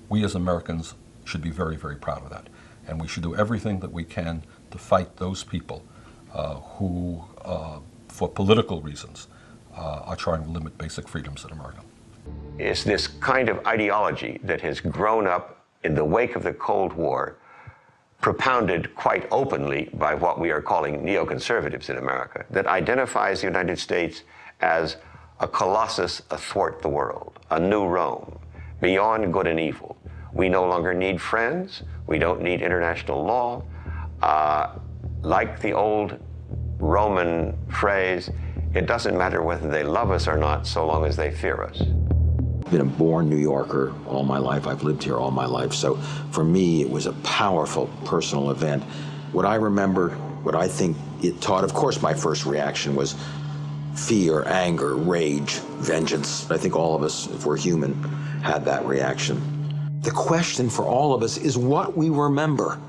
we as Americans should be very, very proud of that. And we should do everything that we can to fight those people who, for political reasons, are trying to limit basic freedoms in America. It's this kind of ideology that has grown up in the wake of the Cold War, propounded quite openly by what we are calling neoconservatives in America, that identifies the United States as a colossus athwart the world, a new Rome, beyond good and evil. We no longer need friends. We don't need international law. Like the old Roman phrase, it doesn't matter whether they love us or not, so long as they fear us. I've been a born New Yorker all my life. I've lived here all my life. So for me, it was a powerful personal event. What I remember, what I think it taught, of course, my first reaction was fear, anger, rage, vengeance. I think all of us, if we're human, had that reaction. The question for all of us is what we remember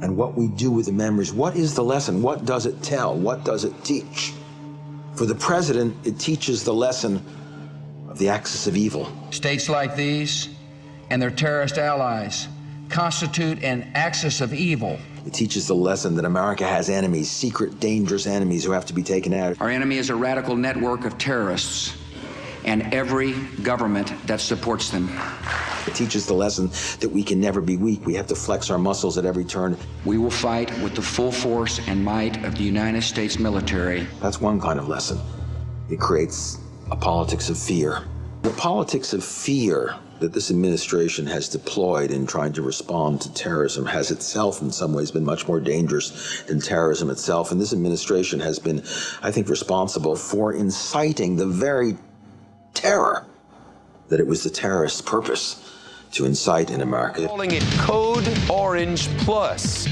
and what we do with the memories. What is the lesson? What does it tell? What does it teach? For the president, it teaches the lesson of the axis of evil. States like these and their terrorist allies constitute an axis of evil. It teaches the lesson that America has enemies, secret, dangerous enemies who have to be taken out. Our enemy is a radical network of terrorists and every government that supports them. It teaches the lesson that we can never be weak. We have to flex our muscles at every turn. We will fight with the full force and might of the United States military. That's one kind of lesson. It creates a politics of fear. The politics of fear that this administration has deployed in trying to respond to terrorism has itself in some ways been much more dangerous than terrorism itself. And this administration has been, I think, responsible for inciting the very terror that it was the terrorists' purpose to incite in America. Calling it Code Orange Plus.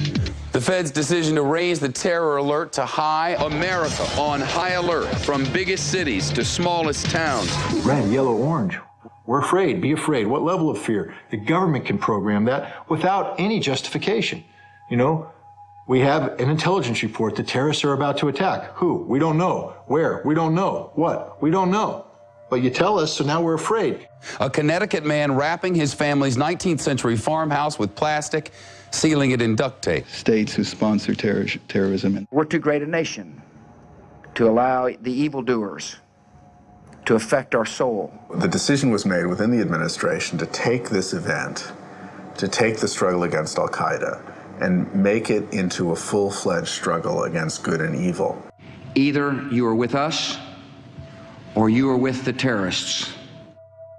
The Fed's decision to raise the terror alert to high. America on high alert from biggest cities to smallest towns. Red, yellow, orange. We're afraid. Be afraid. What level of fear? The government can program that without any justification. You know, we have an intelligence report. The terrorists are about to attack. Who? We don't know. Where? We don't know. What? We don't know. But you tell us, so now we're afraid. A Connecticut man wrapping his family's 19th century farmhouse with plastic, sealing it in duct tape. States who sponsor terrorism. We're too great a nation to allow the evildoers to affect our soul. The decision was made within the administration to take this event, to take the struggle against al-Qaeda, and make it into a full-fledged struggle against good and evil. Either you are with us, or you are with the terrorists.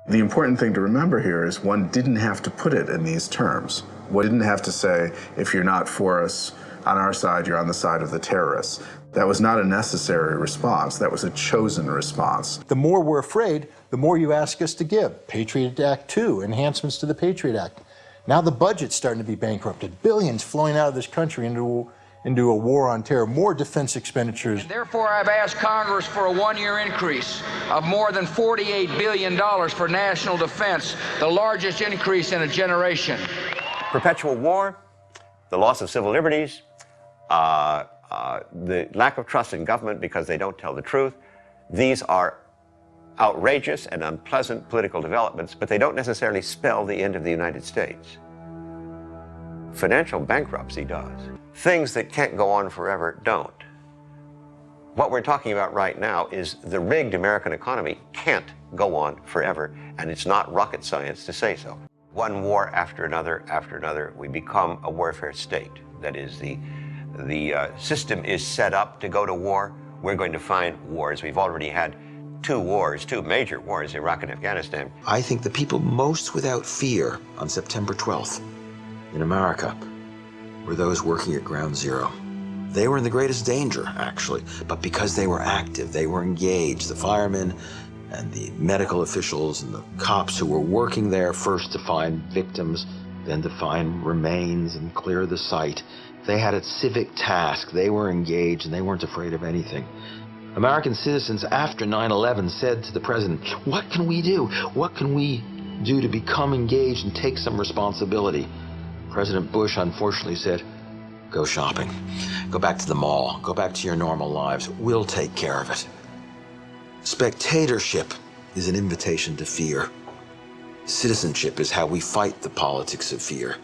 The important thing to remember here is one didn't have to put it in these terms. One didn't have to say, if you're not for us, on our side, you're on the side of the terrorists. That was not a necessary response. That was a chosen response. The more we're afraid, the more you ask us to give. Patriot Act 2, enhancements to the Patriot Act. Now the budget's starting to be bankrupted. Billions flowing out of this country into into a war on terror, more defense expenditures. And therefore, I've asked Congress for a one-year increase of more than $48 billion for national defense, the largest increase in a generation. Perpetual war, the loss of civil liberties, the lack of trust in government because they don't tell the truth. These are outrageous and unpleasant political developments, but they don't necessarily spell the end of the United States. Financial bankruptcy does. Things that can't go on forever don't. What we're talking about right now is the rigged American economy can't go on forever, and it's not rocket science to say so. One war after another, we become a warfare state. That is, the system is set up to go to war. We're going to find wars. We've already had two major wars, Iraq and Afghanistan. I think the people most without fear on September 12th in America were those working at Ground Zero. They were in the greatest danger, actually, but because they were active, they were engaged. The firemen and the medical officials and the cops who were working there, first to find victims, then to find remains and clear the site. They had a civic task. They were engaged and they weren't afraid of anything. American citizens after 9/11 said to the president, what can we do? What can we do to become engaged and take some responsibility? President Bush unfortunately said, go shopping. Go back to the mall. Go back to your normal lives. We'll take care of it. Spectatorship is an invitation to fear. Citizenship is how we fight the politics of fear.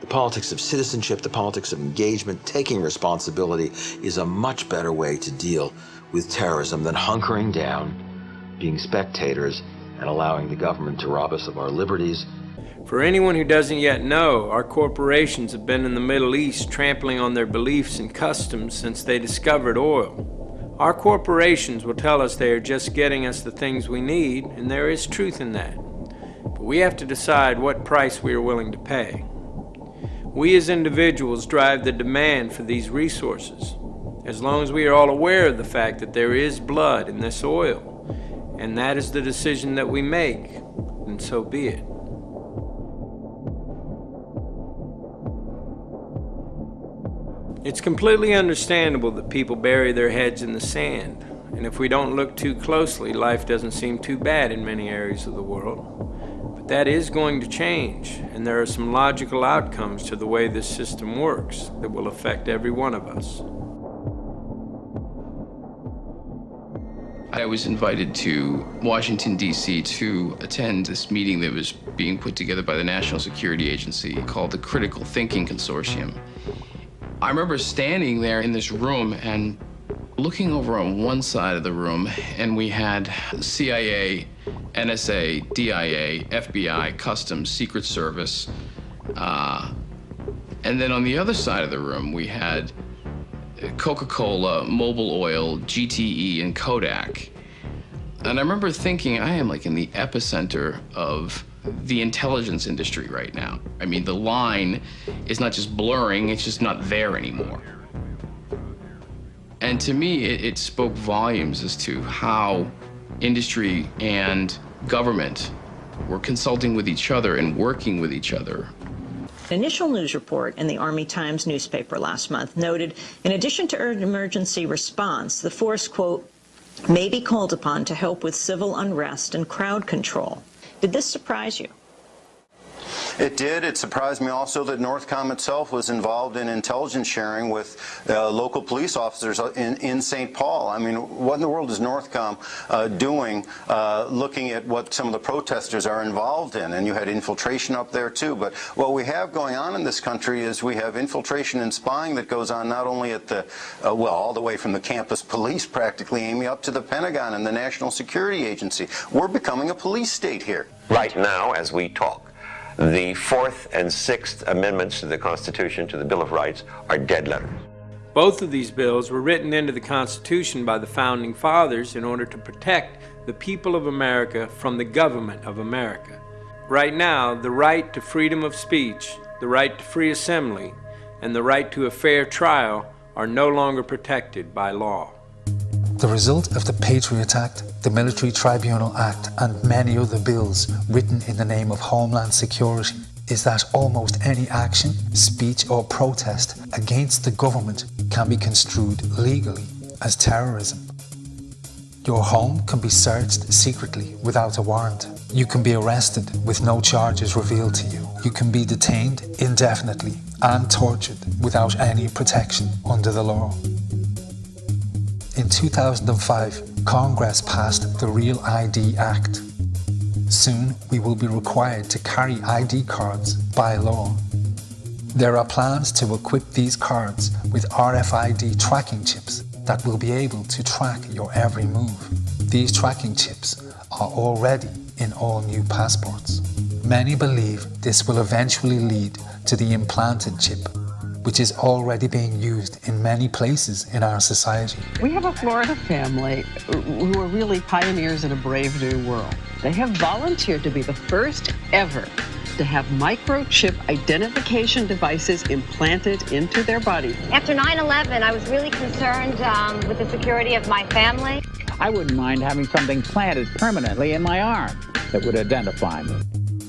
The politics of citizenship, the politics of engagement, taking responsibility is a much better way to deal with terrorism than hunkering down, being spectators, and allowing the government to rob us of our liberties. For anyone who doesn't yet know, our corporations have been in the Middle East trampling on their beliefs and customs since they discovered oil. Our corporations will tell us they are just getting us the things we need, and there is truth in that. But we have to decide what price we are willing to pay. We as individuals drive the demand for these resources. As long as we are all aware of the fact that there is blood in this oil, and that is the decision that we make, then so be it. It's completely understandable that people bury their heads in the sand, and if we don't look too closely, life doesn't seem too bad in many areas of the world. But that is going to change, and there are some logical outcomes to the way this system works that will affect every one of us. I was invited to Washington, D.C. to attend this meeting that was being put together by the National Security Agency called the Critical Thinking Consortium. I remember standing there in this room and looking over on one side of the room, and we had CIA, NSA, DIA, FBI, Customs, Secret Service, and then on the other side of the room we had Coca-Cola, Mobil Oil, GTE, and Kodak. And I remember thinking, I am like in the epicenter of the intelligence industry right now. I mean, the line is not just blurring, it's just not there anymore. And to me, it spoke volumes as to how industry and government were consulting with each other and working with each other. An initial news report in the Army Times newspaper last month noted, in addition to urgent emergency response, the force, quote, may be called upon to help with civil unrest and crowd control. Did this surprise you? It did. It surprised me also that Northcom itself was involved in intelligence sharing with local police officers in St. Paul. I mean, what in the world is Northcom doing looking at what some of the protesters are involved in? And you had infiltration up there too. But what we have going on in this country is we have infiltration and spying that goes on not only at the, well, all the way from the campus police practically, Amy, up to the Pentagon and the National Security Agency. We're becoming a police state here. Right now, as we talk, the 4th and 6th Amendments to the Constitution, to the Bill of Rights, are dead letters. Both of these bills were written into the Constitution by the Founding Fathers in order to protect the people of America from the government of America. Right now, the right to freedom of speech, the right to free assembly, and the right to a fair trial are no longer protected by law. The result of the Patriot Act, the Military Tribunal Act, and many other bills written in the name of Homeland Security is that almost any action, speech or protest against the government can be construed legally as terrorism. Your home can be searched secretly without a warrant. You can be arrested with no charges revealed to you. You can be detained indefinitely and tortured without any protection under the law. In 2005, Congress passed the Real ID Act. Soon, we will be required to carry ID cards by law. There are plans to equip these cards with RFID tracking chips that will be able to track your every move. These tracking chips are already in all new passports. Many believe this will eventually lead to the implanted chip, which is already being used in many places in our society. We have a Florida family who are really pioneers in a brave new world. They have volunteered to be the first ever to have microchip identification devices implanted into their body. After 9/11, I was really concerned with the security of my family. I wouldn't mind having something planted permanently in my arm that would identify me.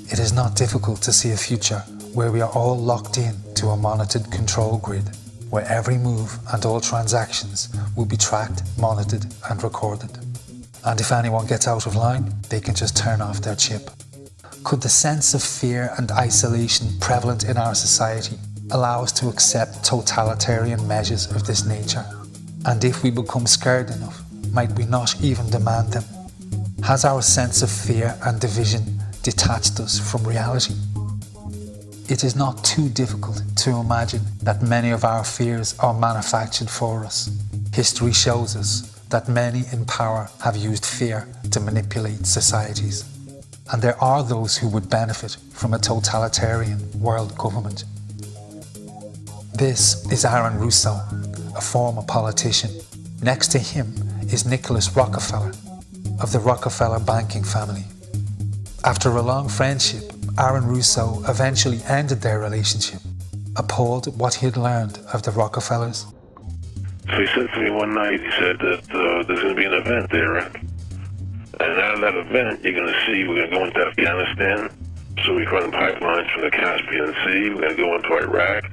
It is not difficult to see a future where we are all locked in to a monitored control grid, where every move and all transactions will be tracked, monitored and recorded. And if anyone gets out of line, they can just turn off their chip. Could the sense of fear and isolation prevalent in our society allow us to accept totalitarian measures of this nature? And if we become scared enough, might we not even demand them? Has our sense of fear and division detached us from reality? It is not too difficult to imagine that many of our fears are manufactured for us. History shows us that many in power have used fear to manipulate societies. And there are those who would benefit from a totalitarian world government. This is Aaron Russo, a former politician. Next to him is Nicholas Rockefeller, of the Rockefeller banking family. After a long friendship, Aaron Russo eventually ended their relationship, appalled at what he had learned of the Rockefellers. So he said to me one night, he said that there's going to be an event there, and out of that event, you're going to see we're going to go into Afghanistan, so we run pipelines from the Caspian Sea, we're going to go into Iraq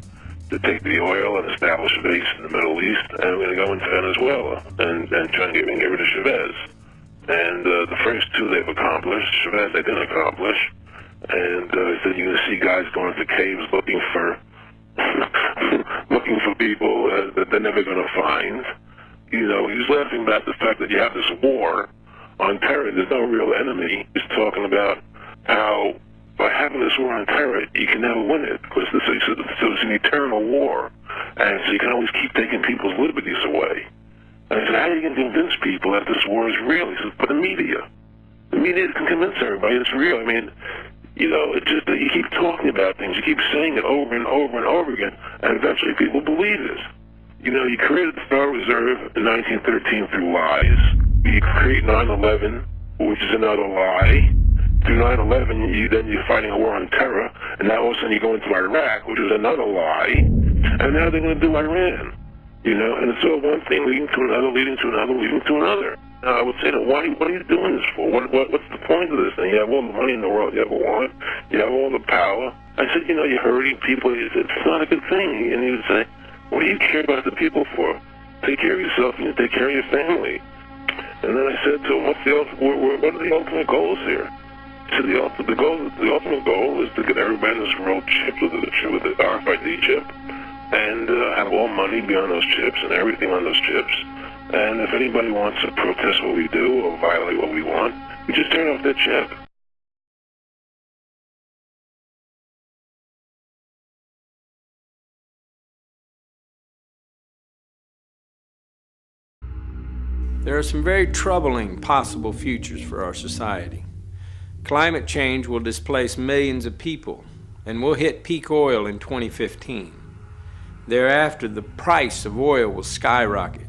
to take the oil and establish a base in the Middle East, and we're going to go into Venezuela and try and get rid of Chavez. And the first two they've accomplished, Chavez they didn't accomplish, and he said you're going to see guys going into caves looking for people that they're never going to find. You know, he's laughing about the fact that you have this war on terror. There's no real enemy. He's talking about how by having this war on terror, you can never win it because it's an eternal war, and so you can always keep taking people's liberties away. And I said, how are you going to convince people that this war is real? He says, but the media can convince everybody it's real. I mean, you know, it's just that you keep talking about things, you keep saying it over and over and over again, and eventually people believe it. You know, you created the Federal Reserve in 1913 through lies. You create 9/11, which is another lie. Through 9/11, then you're fighting a war on terror, and now all of a sudden you go into Iraq, which is another lie, and now they're going to do Iran. You know, and it's all one thing leading to another, leading to another, leading to another. Now, I would say that what are you doing this for? What's the point of this thing? You have all the money in the world you ever want. You have all the power. I said, you know, you're hurting people. He said, it's not a good thing. And he would say, what do you care about the people for? Take care of yourself and you take care of your family. And then I said to him, what are the ultimate goals here? He said, the ultimate goal is to get everybody in this world chipped with the RFID chip and have all money be on those chips and everything on those chips. And if anybody wants to protest what we do or violate what we want, we just turn off that chip. There are some very troubling possible futures for our society. Climate change will displace millions of people, and we'll hit peak oil in 2015. Thereafter, the price of oil will skyrocket.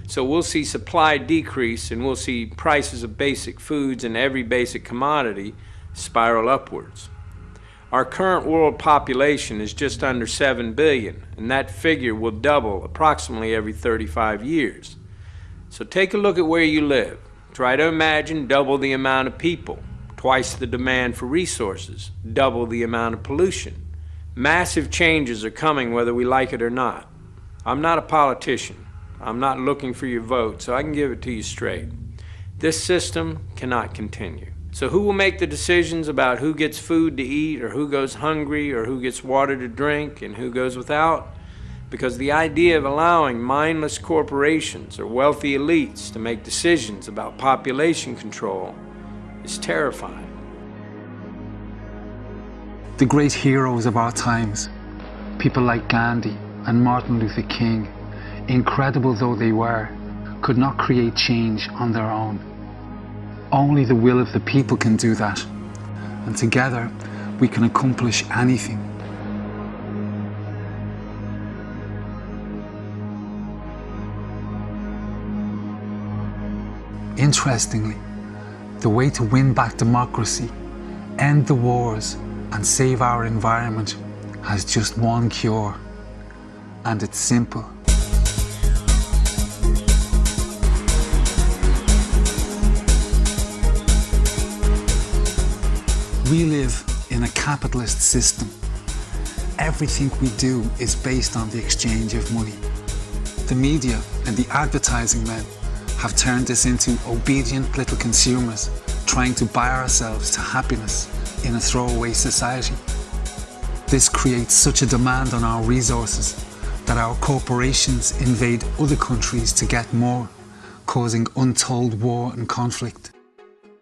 So we'll see supply decrease, and we'll see prices of basic foods and every basic commodity spiral upwards. Our current world population is just under 7 billion, and that figure will double approximately every 35 years. So take a look at where you live. Try to imagine double the amount of people, twice the demand for resources, double the amount of pollution. Massive changes are coming whether we like it or not. I'm not a politician. I'm not looking for your vote, so I can give it to you straight. This system cannot continue. So who will make the decisions about who gets food to eat, or who goes hungry, or who gets water to drink, and who goes without? Because the idea of allowing mindless corporations or wealthy elites to make decisions about population control is terrifying. The great heroes of our times, people like Gandhi and Martin Luther King, incredible though they were, could not create change on their own. Only the will of the people can do that, and together we can accomplish anything. Interestingly, the way to win back democracy, end the wars, and save our environment has just one cure, and it's simple. We live in a capitalist system. Everything we do is based on the exchange of money. The media and the advertising men have turned us into obedient little consumers trying to buy ourselves to happiness in a throwaway society. This creates such a demand on our resources that our corporations invade other countries to get more, causing untold war and conflict.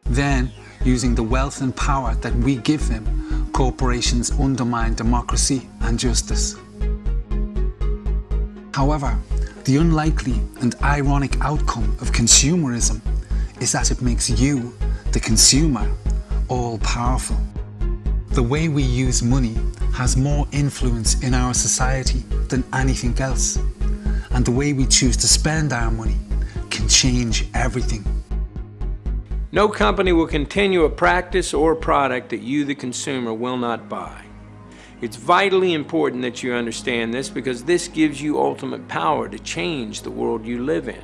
Then, using the wealth and power that we give them, corporations undermine democracy and justice. However, the unlikely and ironic outcome of consumerism is that it makes you, the consumer, all-powerful. The way we use money has more influence in our society than anything else, and the way we choose to spend our money can change everything. No company will continue a practice or a product that you, the consumer, will not buy. It's vitally important that you understand this, because this gives you ultimate power to change the world you live in.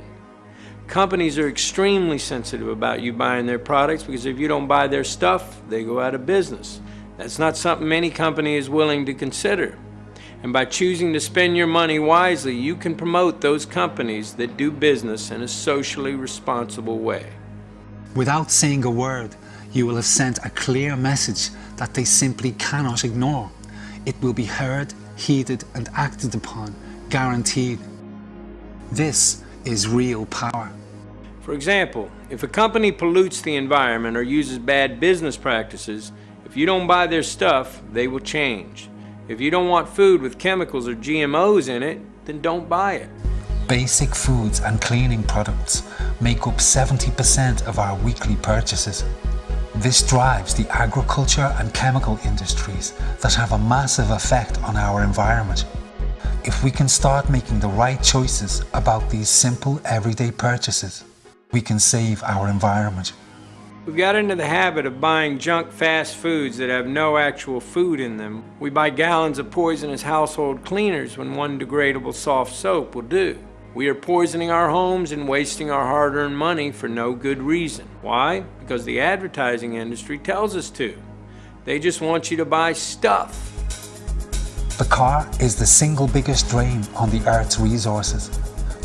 Companies are extremely sensitive about you buying their products, because if you don't buy their stuff, they go out of business. That's not something any company is willing to consider. And by choosing to spend your money wisely, you can promote those companies that do business in a socially responsible way. Without saying a word, you will have sent a clear message that they simply cannot ignore. It will be heard, heeded, and acted upon, guaranteed. This is real power. For example, if a company pollutes the environment or uses bad business practices, if you don't buy their stuff, they will change. If you don't want food with chemicals or GMOs in it, then don't buy it. Basic foods and cleaning products make up 70% of our weekly purchases. This drives the agriculture and chemical industries that have a massive effect on our environment. If we can start making the right choices about these simple everyday purchases, we can save our environment. We've got into the habit of buying junk fast foods that have no actual food in them. We buy gallons of poisonous household cleaners when one degradable soft soap will do. We are poisoning our homes and wasting our hard-earned money for no good reason. Why? Because the advertising industry tells us to. They just want you to buy stuff. The car is the single biggest drain on the Earth's resources.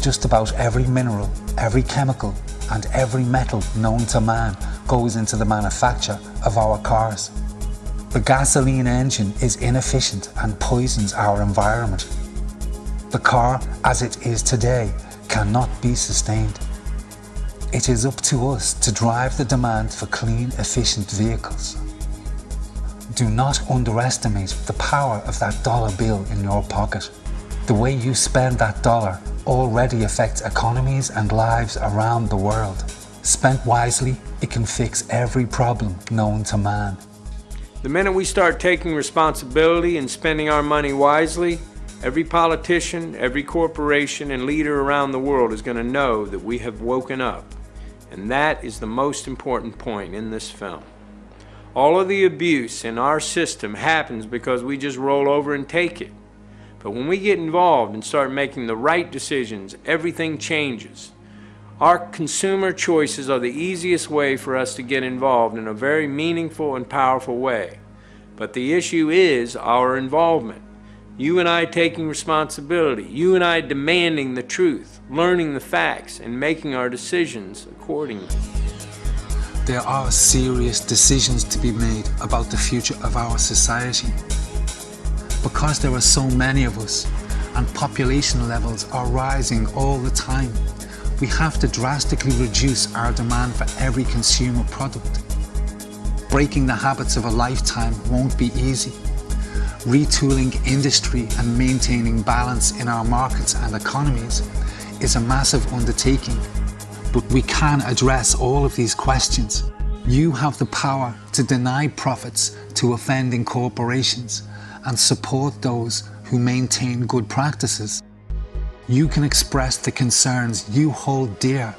Just about every mineral, every chemical, and every metal known to man goes into the manufacture of our cars. The gasoline engine is inefficient and poisons our environment. The car, as it is today, cannot be sustained. It is up to us to drive the demand for clean, efficient vehicles. Do not underestimate the power of that dollar bill in your pocket. The way you spend that dollar already affects economies and lives around the world. Spent wisely, it can fix every problem known to man. The minute we start taking responsibility and spending our money wisely, every politician, every corporation, and leader around the world is going to know that we have woken up. And that is the most important point in this film. All of the abuse in our system happens because we just roll over and take it. But when we get involved and start making the right decisions, everything changes. Our consumer choices are the easiest way for us to get involved in a very meaningful and powerful way. But the issue is our involvement. You and I taking responsibility, you and I demanding the truth, learning the facts, and making our decisions accordingly. There are serious decisions to be made about the future of our society. Because there are so many of us and population levels are rising all the time, we have to drastically reduce our demand for every consumer product. Breaking the habits of a lifetime won't be easy. Retooling industry and maintaining balance in our markets and economies is a massive undertaking. But we can address all of these questions. You have the power to deny profits to offending corporations and support those who maintain good practices. You can express the concerns you hold dear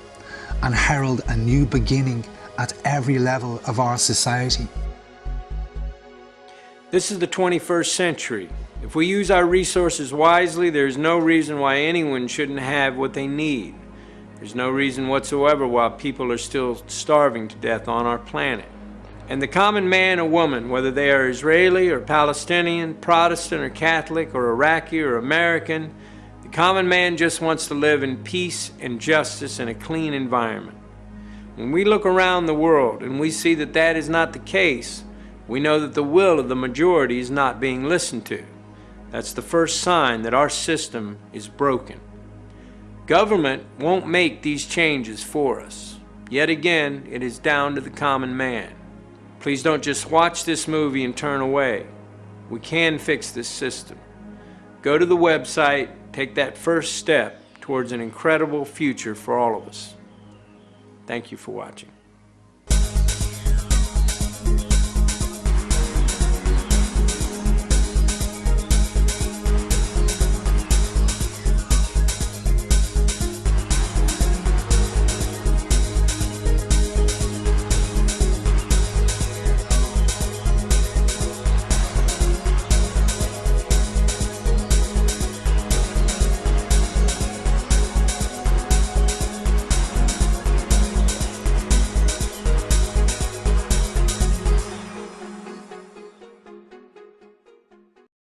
and herald a new beginning at every level of our society. This is the 21st century. If we use our resources wisely, there's no reason why anyone shouldn't have what they need. There's no reason whatsoever why people are still starving to death on our planet. And the common man or woman, whether they are Israeli or Palestinian, Protestant or Catholic or Iraqi or American, the common man just wants to live in peace and justice in a clean environment. When we look around the world and we see that that is not the case, we know that the will of the majority is not being listened to. That's the first sign that our system is broken. Government won't make these changes for us. Yet again, it is down to the common man. Please don't just watch this movie and turn away. We can fix this system. Go to the website, take that first step towards an incredible future for all of us. Thank you for watching.